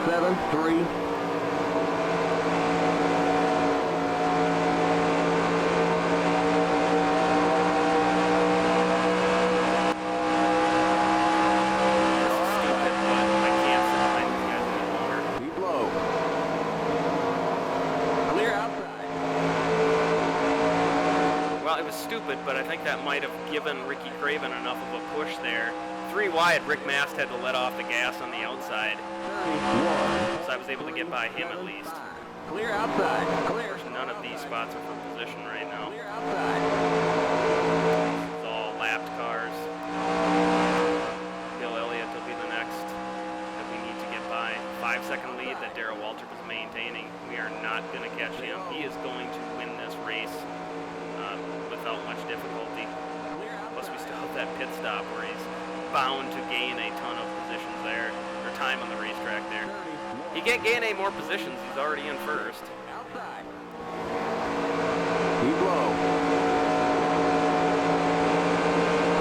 31.473. Stupid, but I can't sit behind these guys any longer. Keep low. Clear outside. Well, it was stupid, but I think that might have given Ricky Craven enough of a push there. 3 wide, Rick Mast had to let off the gas on the outside. 31. So I was able to get by him at least. Clear outside. Clear. None of these spots are for position right now. Clear outside. It's all lapped cars. Bill Elliott will be the next that we need to get by. 5-second lead that Darrell Waltrip is maintaining. We are not going to catch him. He is going to win this race without much difficulty. Plus we still have that pit stop where he's bound to gain a ton of positions there, or time on the racetrack there. He can't gain any more positions. He's already in first. Outside. Keep low.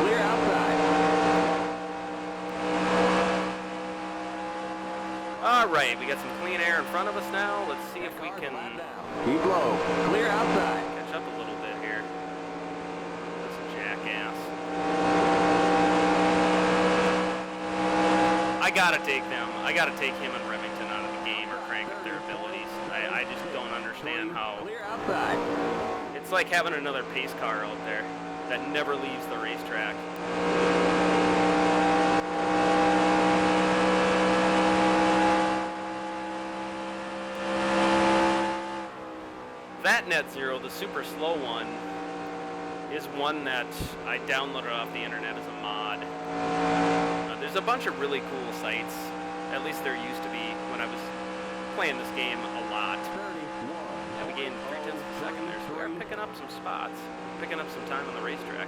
Clear outside. All right, we got some clean air in front of us now. Let's see if we can Keep low. Clear outside. catch up a little bit here. This jackass. I gotta take them. I gotta take him and Remington out of the game or crank up their abilities. I just don't understand how. Clear outside. It's like having another pace car out there that never leaves the racetrack. that Net Zero, the super slow one, is one that I downloaded off the internet as a mod. There's a bunch of really cool sites, at least there used to be when I was playing this game a lot. Yeah, we gained 0.3 of a second there, so we are picking up some spots, picking up some time on the racetrack.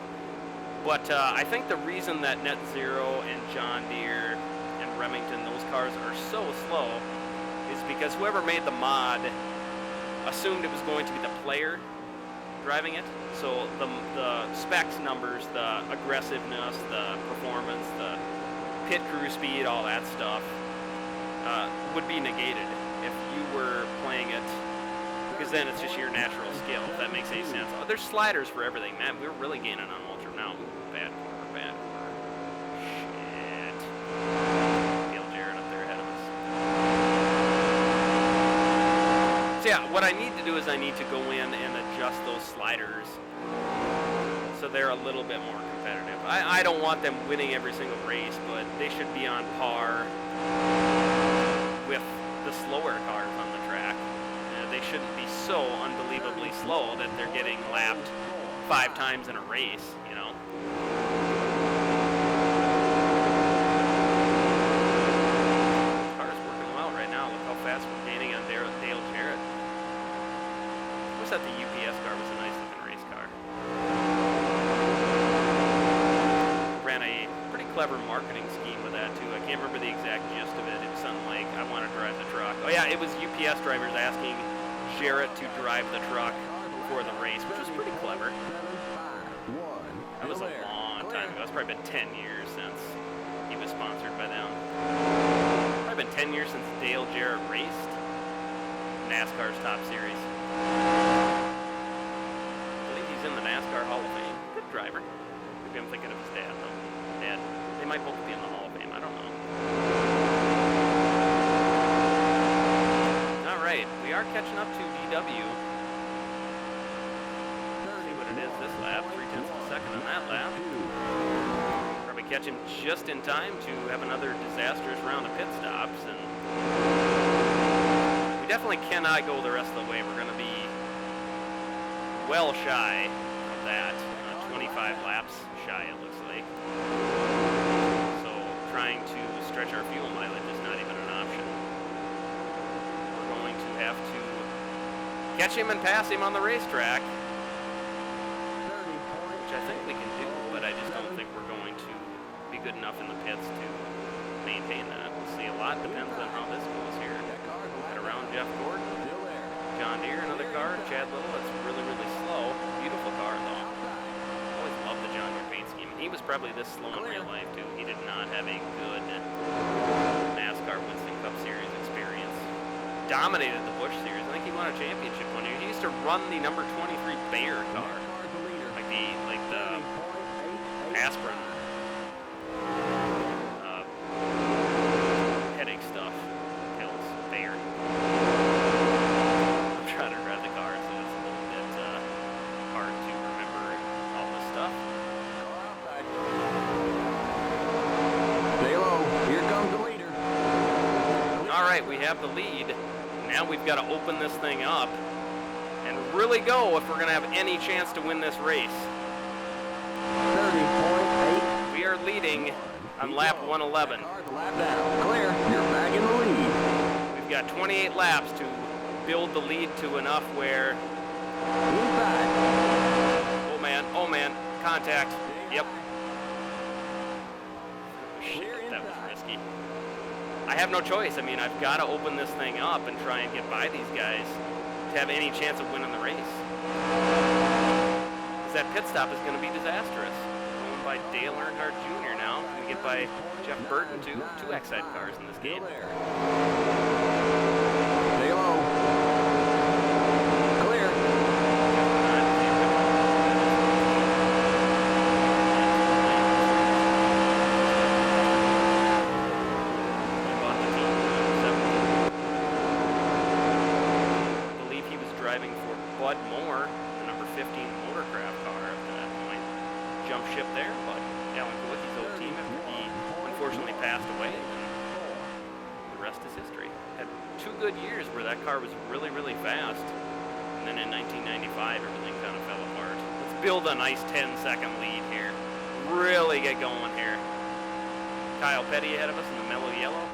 But I think the reason that Net Zero and John Deere and Remington, those cars are so slow, is because whoever made the mod assumed it was going to be the player driving it. So the specs numbers, the aggressiveness, the performance, the pit crew speed, all that stuff would be negated if you were playing it, because then it's just your natural skill, if that makes any sense. Oh, there's sliders for everything, man. We're really gaining on Ultra now. Bad corner, bad corner. Shit. Dale Jarrett up there ahead of us. So yeah, what I need to do is I need to go in and adjust those sliders so they're a little bit more competitive. I don't want them winning every single race, but they should be on par with the slower cars on the track. They shouldn't be so unbelievably slow that they're getting lapped 5 times in a race, you know? The car is working well right now. Look how fast we're gaining on Dale Jarrett. I wish that the UPS car was a nice looking race car. Ran a pretty clever marketing scheme with that too. I can't remember the exact gist of it. It was something like, I want to drive the truck. Oh yeah, it was UPS drivers asking Jarrett to drive the truck for the race, which was pretty clever. That was a long time ago. It's probably been 10 years since he was sponsored by them. Probably been 10 years since Dale Jarrett raced NASCAR's Top Series. I believe he's in the NASCAR Hall of Fame. Good driver. Maybe I'm thinking of his dad, though. Dad. They might both be in the Hall of Fame. I don't know. All right. We are catching up to DW. See what it is this lap. 0.3 of a second on that lap. Probably catch him just in time to have another disastrous round of pit stops. And we definitely cannot go the rest of the way. We're going to be well shy of that. 25 laps shy, it looks like. So trying to stretch our fuel mileage is not even an option. We're going to have to catch him and pass him on the racetrack, which I think we can do, but I just don't think we're going to be good enough in the pits to maintain that. We'll see. A lot depends on how this goes here. Right around Jeff Gordon. John Deere, another car. Chad Little, it's really, really slow. Beautiful car, though. Always loved the John Deere paint scheme. He was probably this slow in real life, too. He did not have a good NASCAR Winston Cup Series experience. Dominated the Busch Series. I think he won a championship one year. He used to run the number 23 Bayer car. Like the aspirin headache stuff pills. Bayer. I'm trying to drive the car, so it's a little bit hard to remember all this stuff. Stay low. Here comes the leader. All right, we have the lead. Now we've got to open this thing up and really go if we're going to have any chance to win this race. 30.8. We are leading on lap 111. Lap down. Clear. You're back in the lead. We've got 28 laps to build the lead to enough where... He's back. Oh man, contact. Yep. Shit, that was risky. I have no choice. I mean, I've got to open this thing up and try and get by these guys to have any chance of winning the race. Because that pit stop is going to be disastrous. Going by Dale Earnhardt Jr. now. We get by Jeff Burton, too. 2 Excite cars in this game. Stay low. Clear. Driving for Bud Moore, the number 15 Motorcraft car up to that point. Jump ship there, but Alan Kowicki's old team after he unfortunately passed away, and the rest is history. Had 2 good years where that car was really, really fast. And then in 1995, everything kind of fell apart. Let's build a nice 10-second lead here. Really get going here. Kyle Petty ahead of us in the mellow yellow.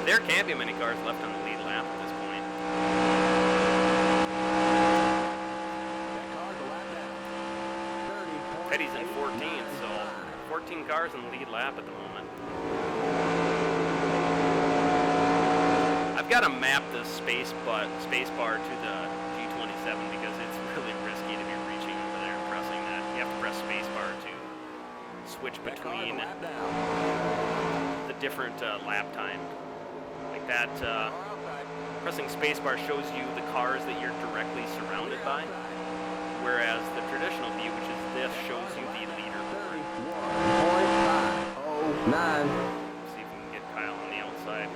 There can't be many cars left on the lead lap at this point. Petty's in 14th, so 14 cars in the lead lap at the moment. I've got to map the space bar to the G27 because it's really risky to be reaching over there and pressing that. You have to press space bar to switch between the different lap time. Like that, pressing spacebar shows you the cars that you're directly surrounded by, whereas the traditional view, which is this, shows you the leaderboard. 31.509. See if we can get Kyle on the outside.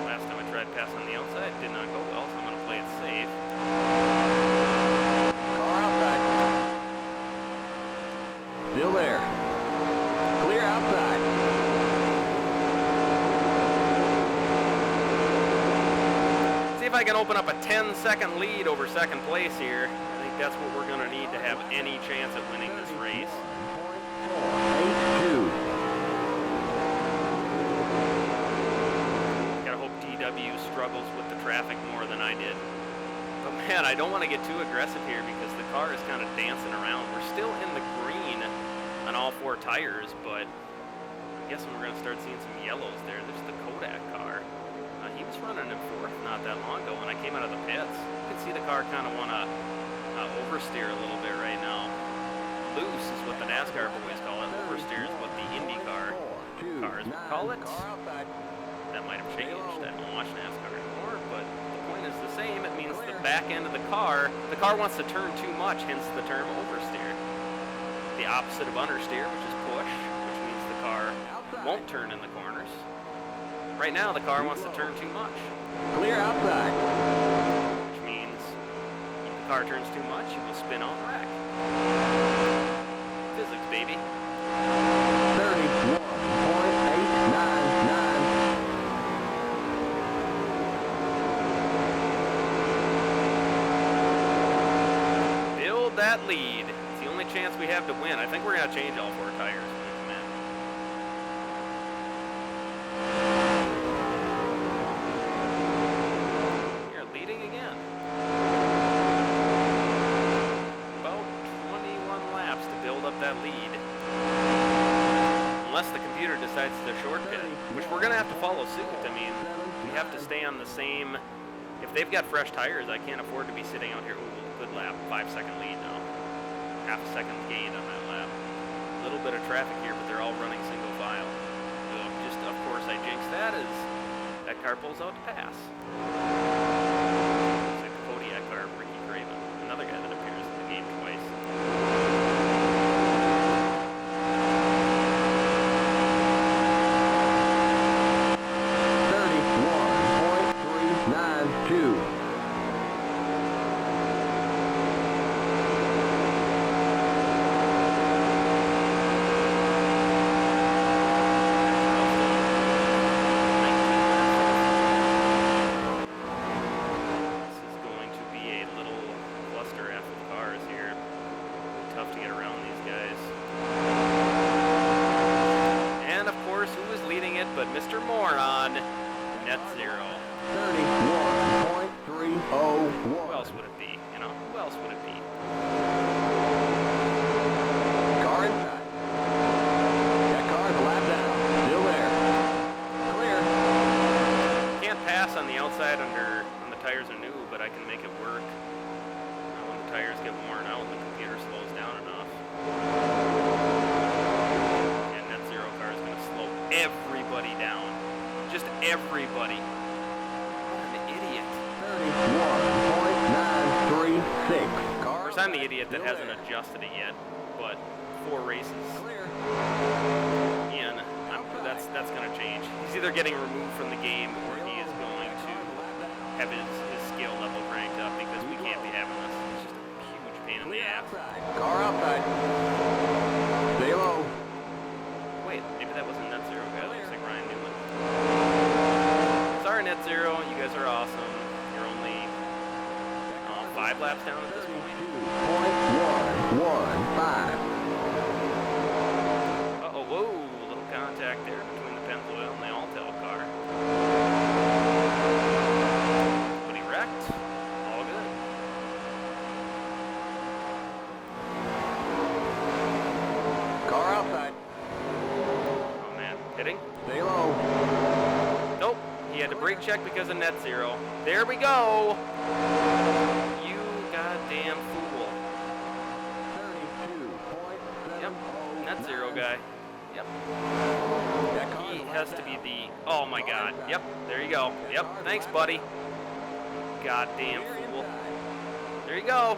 Last time I tried passing on the outside, did not go well, so I'm going to play it safe. Car outside. Still there. Clear outside. See if I can open up a 10-second lead over second place here. I think that's what we're going to need to have any chance at winning this race. 8-2. Gotta hope DW struggles with the traffic more than I did. But man, I don't want to get too aggressive here because the car is kind of dancing around. We're still in the green on all four tires, but I'm guessing we're going to start seeing some yellows there. There's the Kodak car. He was running in fourth not that long ago when I came out of the pits. You can see the car kind of want to oversteer a little bit right now. Loose is what the NASCAR boys call it. Oversteer is what the IndyCar cars would call it. That might have changed. I don't watch NASCAR anymore, but the point is the same. It means the back end of the car wants to turn too much, hence the term oversteer. The opposite of understeer, which is push, which means the car won't turn in the corners. Right now, the car wants to turn too much. Clear outside. Which means if the car turns too much, you will spin on wreck. Physics, baby. 31.899. Build that lead. It's the only chance we have to win. I think we're going to change all four tires when we come in. That lead, unless the computer decides to short pit, which we're gonna have to follow suit. I mean, we have to stay on the same. If they've got fresh tires, I can't afford to be sitting out here. Ooh, good lap, 5-second lead now, half a second gain on that lap. A little bit of traffic here, but they're all running single file. So just, of course, I jinxed that as that car pulls out to pass. Looks like the Kodiak car, Ricky Craven, another guy that appears in the game twice. But Mr. Moron, net zero. 31.301. Who else would it be? You know, who else would it be? Car inside. That car's a lap down. Still there. Clear. Can't pass on the outside when the tires are new, but I can make it work. When the tires get worn out, the computer slows down enough. And net zero car is going to slow everybody down. Just everybody. What an idiot. 31.936. Of course, I'm the idiot that hasn't adjusted it yet, but 4 races in, that's going to change. He's either getting removed from the game or he is going to have his skill level cranked up because we can't be having this. It's just a huge pain in the ass. Car outside. Stay low. Wait, maybe that wasn't net zero. laps down at this point. 32.115. Uh-oh, whoa, a little contact there between the Pennzoil and the Alltel car. But he wrecked. All good. Car outside. Oh man, hitting? Stay low. Nope, he had to brake check because of net zero. There we go! You goddamn fool. 32.7. Yep, net zero guy. Yep. He has to be the... Oh my god. Yep, there you go. Yep, thanks buddy. Goddamn fool. There you go.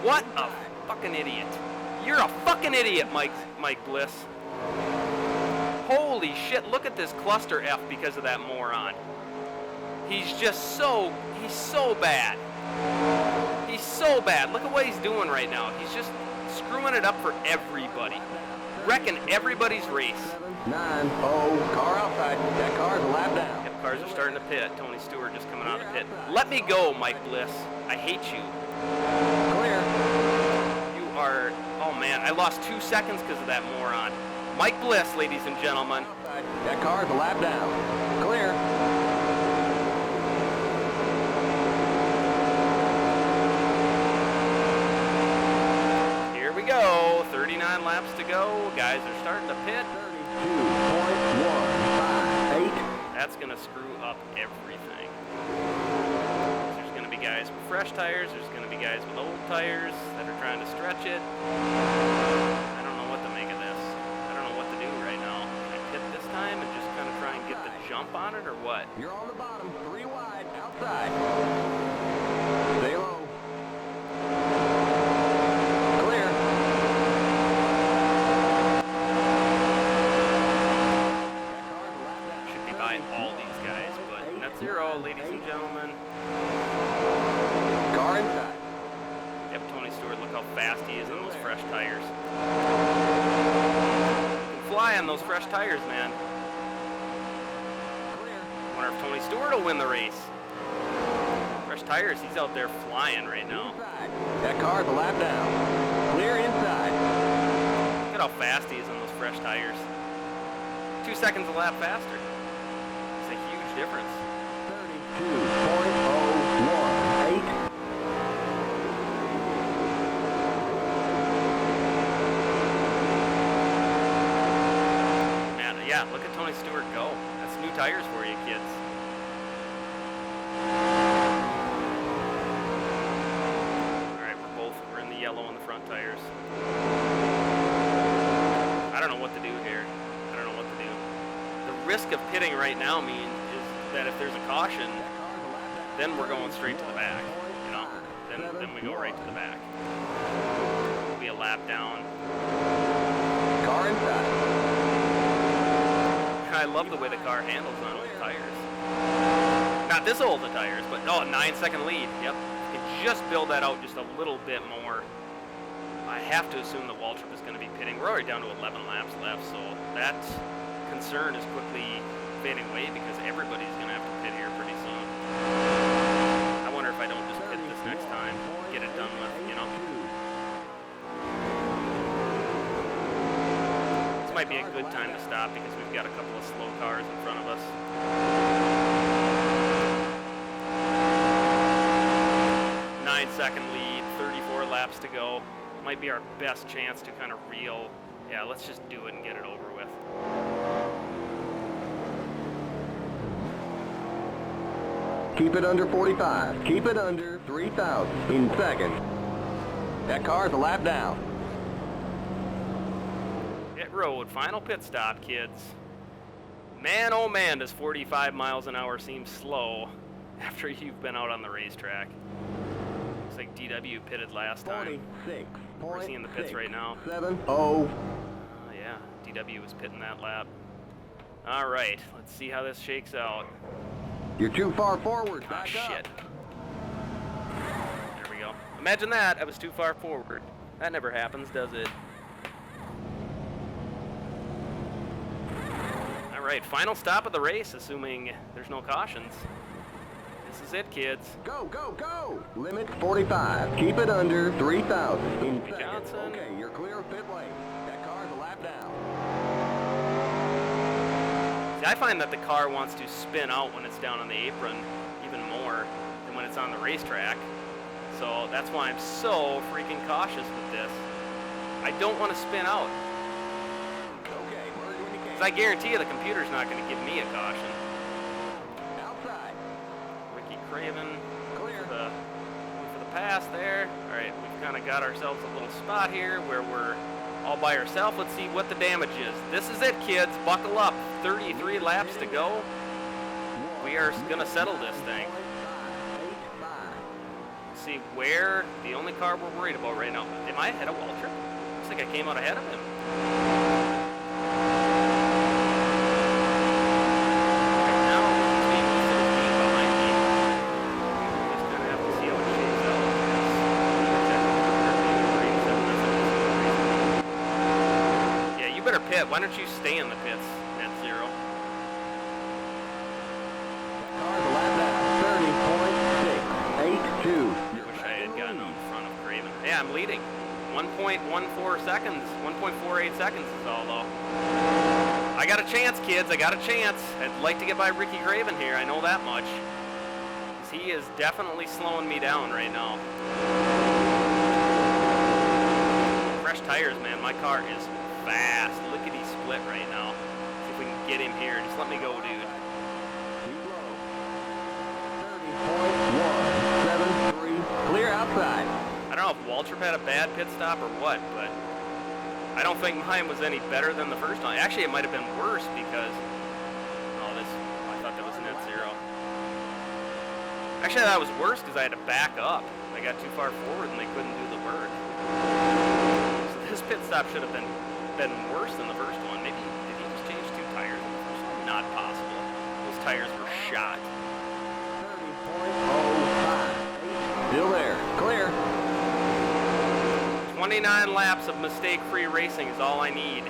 What a fucking idiot. You're a fucking idiot, Mike Bliss. Holy shit, look at this cluster F because of that moron. He's just so... He's so bad. He's so bad. Look at what he's doing right now. He's just screwing it up for everybody. Wrecking everybody's race. 9-0. Car outside. That car's a lap down. Yep, cars are starting to pit. Tony Stewart just coming out of pit. Let me go, Mike Bliss. I hate you. Clear. You are... Oh, man. I lost 2 seconds because of that moron. Mike Bliss, ladies and gentlemen. That car's a lap down. Clear. Here we go. 39 laps to go. Guys are starting to pit. 32.158. That's going to screw up everything. There's going to be guys with fresh tires. There's going to be guys with old tires that are trying to stretch it. I don't know what to make of this. I don't know what to do right now. Should I pit this time and just kind of try and get the jump on it or what? You're on the bottom. 3 wide. Outside. Stay low. Clear. Should be buying all these guys, but net zero, ladies and gentlemen. Car inside. Yep, Tony Stewart, look how fast he is on those fresh tires. You can fly on those fresh tires, man. Clear. Wonder if Tony Stewart will win the race. Fresh tires, he's out there flying right now. Inside. That car's a lap down. Clear inside. Look at how fast he is on those fresh tires. 2 seconds a lap faster. It's a huge difference. 32.018. Man, yeah, look at Tony Stewart go. That's new tires for you, kids. Alright, we're in the yellow on the front tires. I don't know what to do here. I don't know what to do. The risk of pitting right now is that if there's a caution, then we're going straight to the back, you know? Then we go right to the back. It'll be a lap down. Car inside. I love the way the car handles on old tires. Not this old of tires, but oh, 9-second lead. Yep. You can just build that out just a little bit more. I have to assume that Waltrip is going to be pitting. We're already down to 11 laps left, so that concern is quickly fading away because everybody's going to have to pit here pretty soon. I wonder if I don't just pit this next time, get it done with, you know? This might be a good time to stop because we've got a couple of slow cars in front of us. 9-second lead, 34 laps to go. Might be our best chance to kind of reel. Yeah, let's just do it and get it over with. Keep it under 45. Keep it under 3,000 in second. That car's a lap down. Pit road, final pit stop, kids. Man, oh man, does 45 miles an hour seem slow after you've been out on the racetrack. Looks like DW pitted last time. 46. We're seeing the pits right now. 7-0. Oh yeah, DW was pitting that lap. All right, let's see how this shakes out. You're too far forward. Ah, Back shit. up. There we go. Imagine that. I was too far forward. That never happens, does it? All right, final stop of the race, assuming there's no cautions. This This is it, kids. Go, go, go! Limit 45. Keep it under 3,000. In seconds. Johnson. Okay, you're clear of pit lane. That car's a lap down. See, I find that the car wants to spin out when it's down on the apron even more than when it's on the racetrack. So that's why I'm so freaking cautious with this. I don't want to spin out. Okay, merge when you can. Because I guarantee you the computer's not going to give me a caution. Outside. Ricky Craven Clear. for the pass there. All right, we've kind of got ourselves a little spot here where we're all by ourselves. Let's see what the damage is. This is it, kids. Buckle up. 33 laps to go. We are going to settle this thing. See where the only car we're worried about right now. Am I ahead of Waltrip? Looks like I came out ahead of him. Right now, he's behind me. Just gonna have to see how it shakes out. Yeah, you better pit. Why don't you stay in the pits at 0? Car's a lap down. 30.682. Wish I had gotten in front of Craven. Yeah, I'm leading. 1.14 seconds. 1.48 seconds is all, though. I got a chance, kids. I got a chance. I'd like to get by Ricky Craven here. I know that much. Because he is definitely slowing me down right now. Fresh tires, man. My car is fast. Lickety split right now. See if we can get him here. Just let me go, dude. 30.173. Clear outside. I don't know if Waltrip had a bad pit stop or what, but I don't think mine was any better than the first one. Actually, it might have been worse because, I thought that was net 0. Actually, that was worse because I had to back up. I got too far forward and they couldn't do the work. So this pit stop should have been worse than the first one. Maybe, did he just change 2 tires in the first one? Not possible. Those tires were shot. 30.05. Still there. Clear. 29 laps of mistake-free racing is all I need.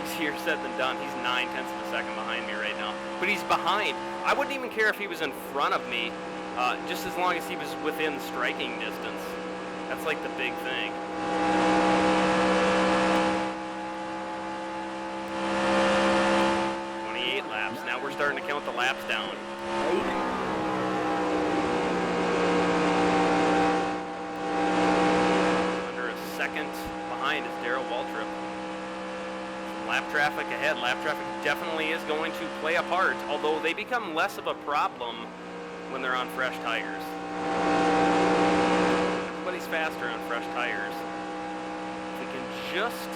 Easier said than done. He's 9/10 of a second behind me right now. But he's behind. I wouldn't even care if he was in front of me, just as long as he was within striking distance. That's like the big thing. Laps. Now we're starting to count the laps down. Under a second behind is Darrell Waltrip. Lap traffic ahead. Lap traffic definitely is going to play a part, although they become less of a problem when they're on fresh tires. Everybody's faster on fresh tires. If we can just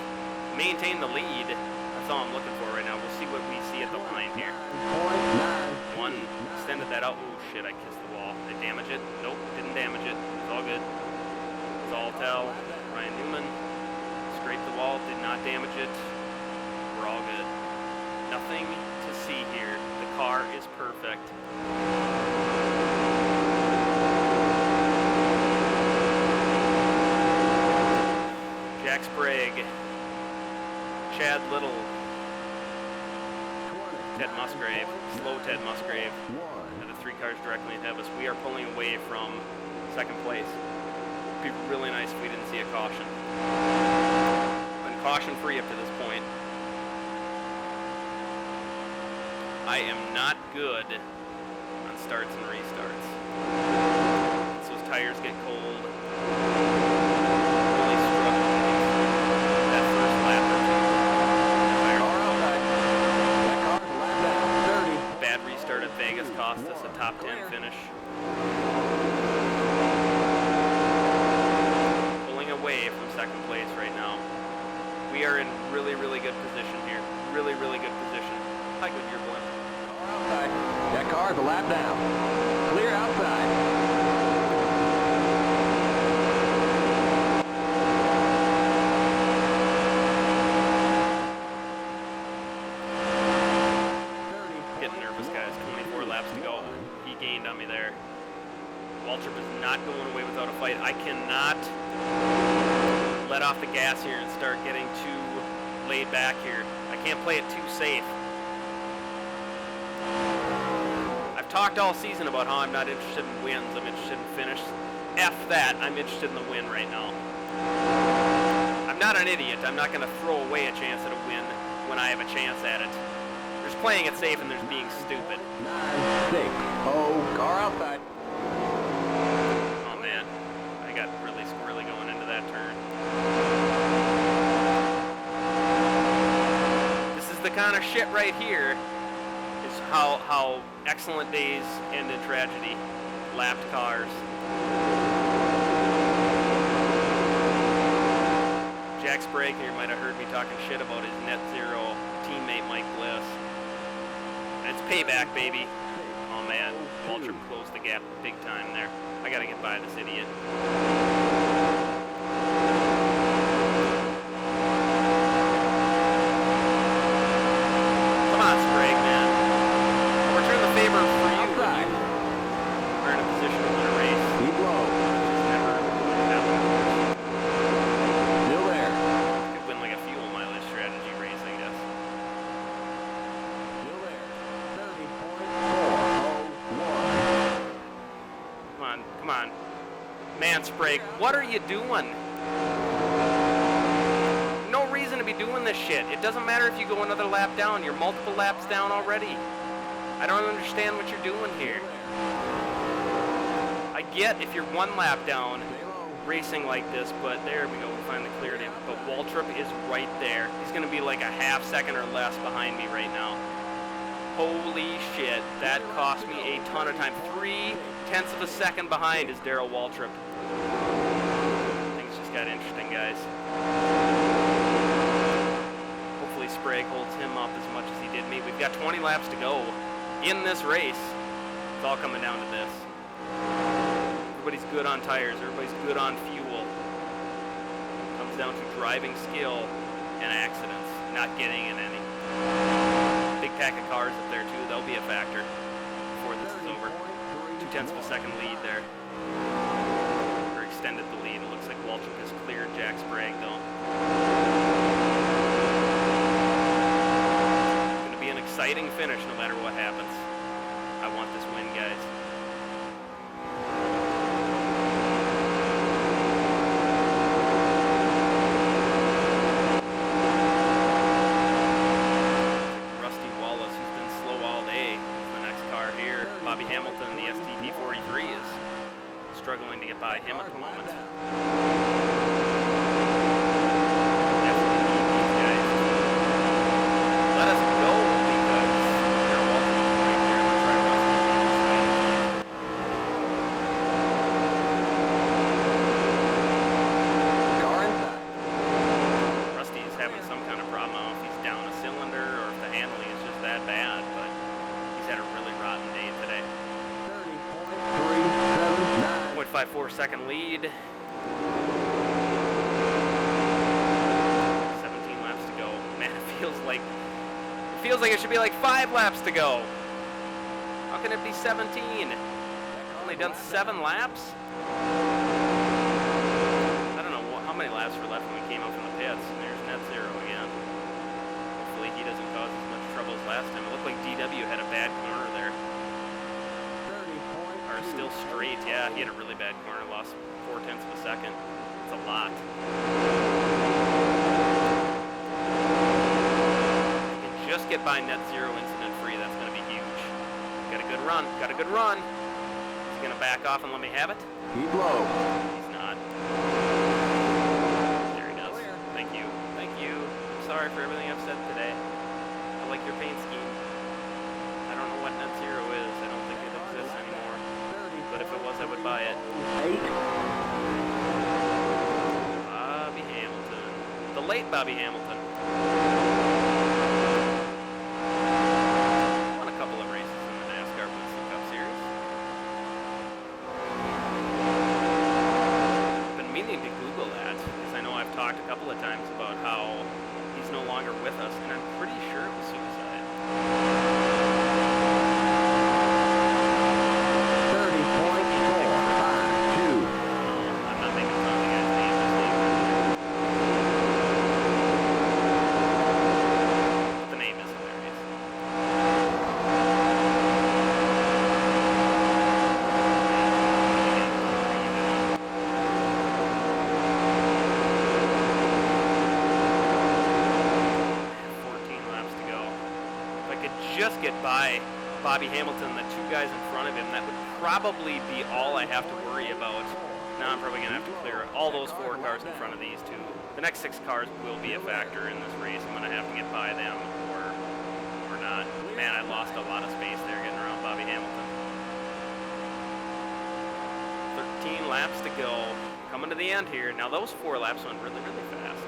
maintain the lead, that's all I'm looking for right now. We'll see what we see at the line here. 1, extended that out. Oh shit, I kissed the wall. Did I damage it? Nope, didn't damage it. It's all good. It's all tell. Ryan Newman scraped the wall, did not damage it. We're all good. Nothing to see here. The car is perfect. Jack Sprague, Chad Little, Ted Musgrave, slow Ted Musgrave. The 3 cars directly ahead of us. We are pulling away from second place. It'd be really nice if we didn't see a caution. Been caution free up to this point. I am not good on starts and restarts. Once those tires get cold, really struggle that first lap or 2. Bad restart at Vegas cost us a top 10 finish. Pulling away from second place right now. We are in really, really good position here. Really, really good position. Hi, Goodyear Blimp. Outside. That car's a lap down. Clear outside. Getting nervous, guys. 24 laps to go. He gained on me there. Waltrip is not going away without a fight. I cannot let off the gas here and start getting too laid back here. I can't play it too safe. talked all season about how I'm not interested in wins. I'm interested in finish. F that. I'm interested in the win right now. I'm not an idiot. I'm not going to throw away a chance at a win when I have a chance at it. There's playing it safe and there's being stupid. 9-6. Oh, car outside. Oh man, I got really squirrely going into that turn. This is the kind of shit right here. Is how excellent days end in tragedy. Lapped cars. Jack Sprague here might have heard me talking shit about his net zero teammate Mike Bliss. And it's payback, baby. Oh man, Waltrip closed the gap big time there. I gotta get by this idiot. Come on, Sprague, man. I'll return the favor for you when you are in a position to win a race. Keep low. It's never happened. Still there. Could win like a fuel mileage strategy race, I guess. Still there. 30.401. Come on, come on. Man, Sprague, what are you doing? No reason to be doing this shit. It doesn't matter if you go another lap down. You're multiple laps down already. I don't understand what you're doing here. I get if you're one lap down racing like this, but there we go. We finally cleared him. But Waltrip is right there. He's going to be like a half second or less behind me right now. Holy shit. That cost me a ton of time. 0.3 of a second behind is Darrell Waltrip. Things just got interesting, guys. Hopefully Sprague holds him up as much as he did me. We've got 20 laps to go in this race. It's all coming down to this. Everybody's good on tires. Everybody's good on fuel. It comes down to driving skill and accidents. Not getting in any. Big pack of cars up there, too. They'll be a factor before this is over. 0.2 of a second lead there. Or extended the lead. It looks like Waltrip has cleared Jack Sprague, though. It's going to be an exciting finish no matter what happens. I want this win, guys. Rusty Wallace, who's been slow all day, is the next car here. Bobby Hamilton, the STP-43, is struggling to get by him at the moment. Definitely need these guys to let us go because they're walking right there. I'm going to try Rusty. Car inside. Rusty's having some kind of problem. I don't know if he's down a cylinder or if the handling is just that bad, but he's had a really rotten day today. 30.379. 0.54 second lead. 17 laps to go. Man, it feels like it should be like 5 laps to go. How can it be 17? Only done 7 laps? I don't know how many laps were left when we came up from the pits. And there's net zero again. Hopefully he doesn't cause as much trouble as last time. It looked like DW had a bad corner there. Or still straight, yeah, he had a really bad corner, lost 0.4 of a second. It's a lot. If you can just get by net zero incident free, that's going to be huge. Got a good run, got a good run. He's going to back off and let me have it. Keep low. He's not. There he does. Thank you, thank you. I'm sorry for everything I've said today. I like your paint scheme. I don't know what net zero is. I don't think it exists anymore. But if it was, I would buy it. 8. Bobby Hamilton. The late Bobby Hamilton. Won a couple of races in the NASCAR Wheelstand Cup Series. I've been meaning to Google that, because I know I've talked a couple of times about how he's no longer with us, and I'm pretty sure it was suicide. 30.452. I'm not making fun of the guy's name. His name is but the name is hilarious. just get by Bobby Hamilton, the 2 guys in front of him, that would probably be all I have to worry about. Now I'm probably going to have to clear all those 4 cars in front of these 2. The next 6 cars will be a factor in this race. I'm going to have to get by them or not. Man, I lost a lot of space there getting around Bobby Hamilton. 13 laps to go. Coming to the end here. Now those 4 laps went really, really fast.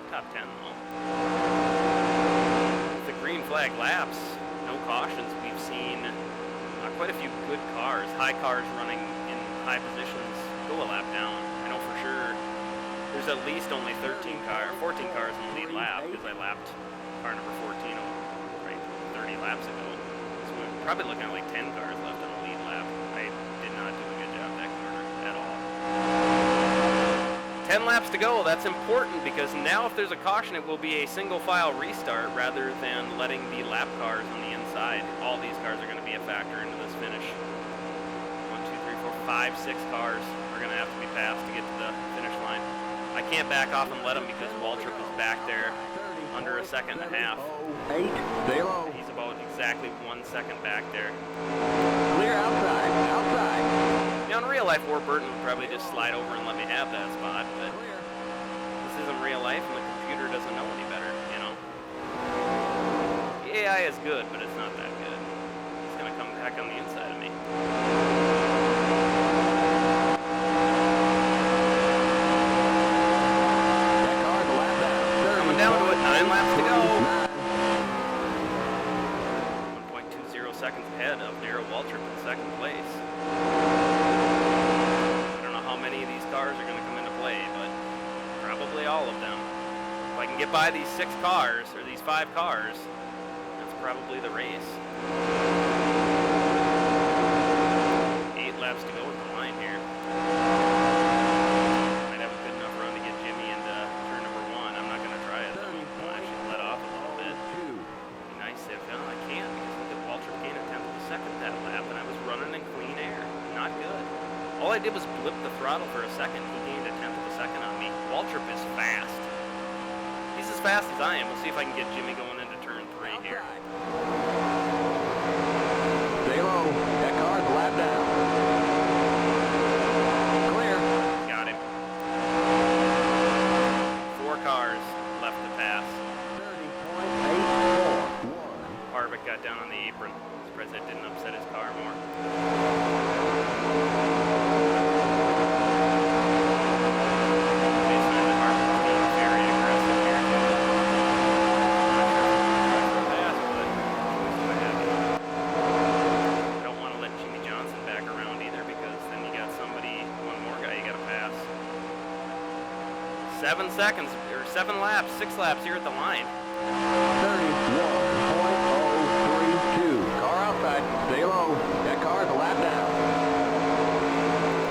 Top 10 though. With the green flag laps, no cautions, we've seen quite a few good cars, high cars running in high positions go a lap down. I know for sure there's at least only 14 cars in the lead lap because I lapped car number 14 right 30 laps ago. So we're probably looking at like 10 cars left on the lead lap. I did not do a good job that corner at all. 10 laps to go. That's important because now if there's a caution, it will be a single file restart rather than letting the lap cars on the inside. All these cars are going to be a factor into this finish. 1, 2, 3, 4, 5, 6 cars are going to have to be passed to get to the finish line. I can't back off and let him because Waltrip is back there under a second and a half. He's about exactly 1 second back there. Clear outside. Now in real life, Warburton would probably just slide over and let me have that spot, but this isn't real life and the computer doesn't know any better, you know? The AI is good, but it's not that good. It's gonna come back on the inside of me. Coming down to it, 9 laps to go. 1.20 seconds ahead of Darrell Waltrip in second place. Cars are going to come into play, but probably all of them. If I can get by these 6 cars, or these 5 cars, that's probably the race. 8 laps to go with the line here. Might have a good enough run to get Jimmy into turn number 1. I'm not going to try it though. I'll actually let off a little bit. Be nice if I can't, because look at Waltrip gained a 10th of a second that lap, and I was running in clean air. Not good. All I did was blip the throttle for a second. He gained a 10th of a second on me. Waltrip is fast. He's as fast as I am. We'll see if I can get Jimmy going into turn 3 here. Stay low. That car's a lap down. Clear. Got him. 4 cars left to pass. 30.841. Harvick got down on the apron. Surprised that didn't upset his car more. Seconds, or 7 laps, 6 laps here at the line. 31.032. Car outside. Stay low. That car's a lap down.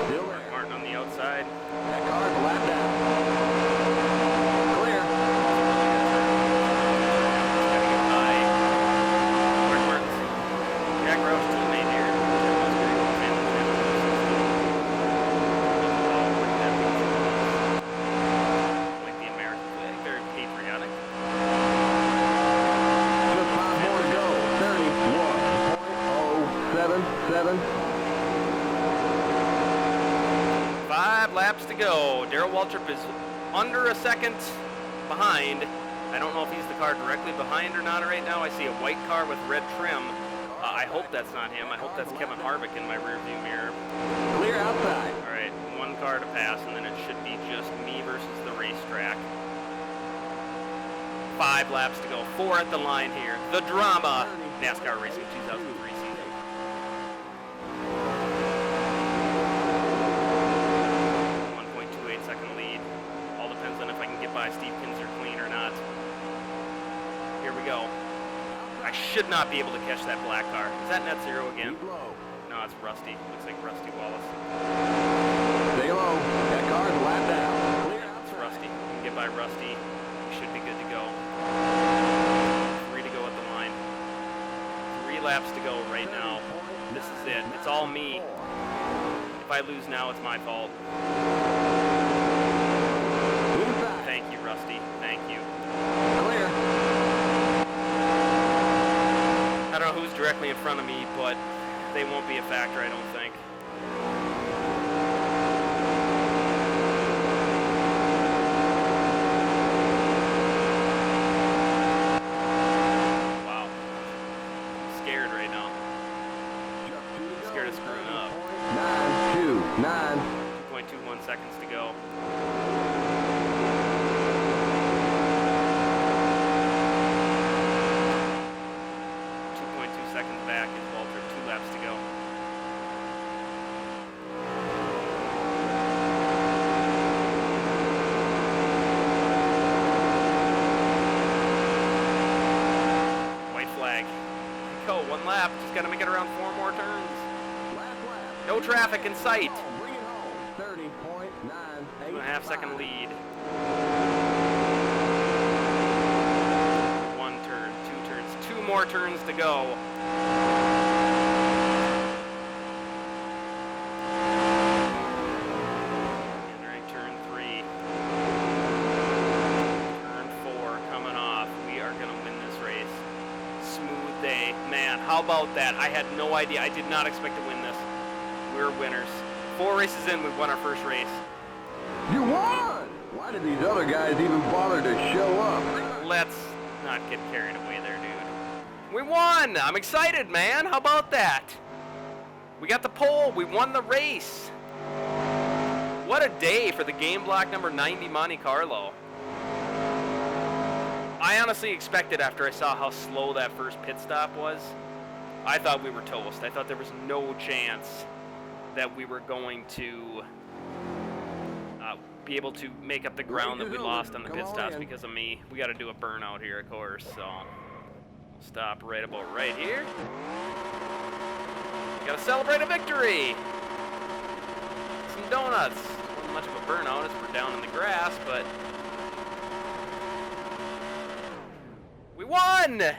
Still there. Martin on the outside. That car's a lap down. Clear. Gotta get by. Where's Jack Roush's teammate here? Laps to go. Darrell Waltrip is under a second behind. I don't know if he's the car directly behind or not right now. I see a white car with red trim. I hope that's not him. I hope that's Kevin Harvick in my rearview mirror. Clear outside. All right, 1 car to pass, and then it should be just me versus the racetrack. 5 laps to go. 4 at the line here. The drama. NASCAR Racing 2003 season. 1.28 second lead. All depends on if I can get by Steve Kinzer clean or not. Here we go. I should not be able to catch that black car. Is that net zero again? No, No, it's Rusty. Looks like Rusty Wallace. Stay low. That car's a lap down. Clear It's outside. Rusty. We can get by Rusty. We should be good to go. 3 to go at the line. 3 laps to go right now. This is it. It's all me. If I lose now, it's my fault. Thank you, Rusty. Thank you. Clear. I don't know who's directly in front of me, but they won't be a factor, I don't think. Wow. I'm scared right now. Scared of screwing up. 9.29. 2.21 seconds to go. Seconds back is Walter. 2 laps to go. White flag. Go, 1 lap. Just gotta make it around 4 more turns. Lap. No traffic in sight. Bring it home. 30.98. 2.5 second lead. 1 turn, 2 turns, 2 more turns to go. Entering turn 3. Turn 4 coming off. We are gonna win this race. Smooth day. Man, how about that? I had no idea. I did not expect to win this. We're winners. 4 races in, we won our first race. You won! Why did these other guys even bother to show up? Let's not get carried away there, dude. We won! I'm excited, man. How about that? We got the pole. We won the race. What a day for the Game-Block number 90 Monte Carlo. I honestly expected, after I saw how slow that first pit stop was, I thought we were toast. I thought there was no chance that we were going to be able to make up the ground that we lost on the pit stops because of me. We got to do a burnout here, of course, so stop right about right here. Got to celebrate a victory. Some donuts. Wasn't much of a burnout as we're down in the grass, but we won!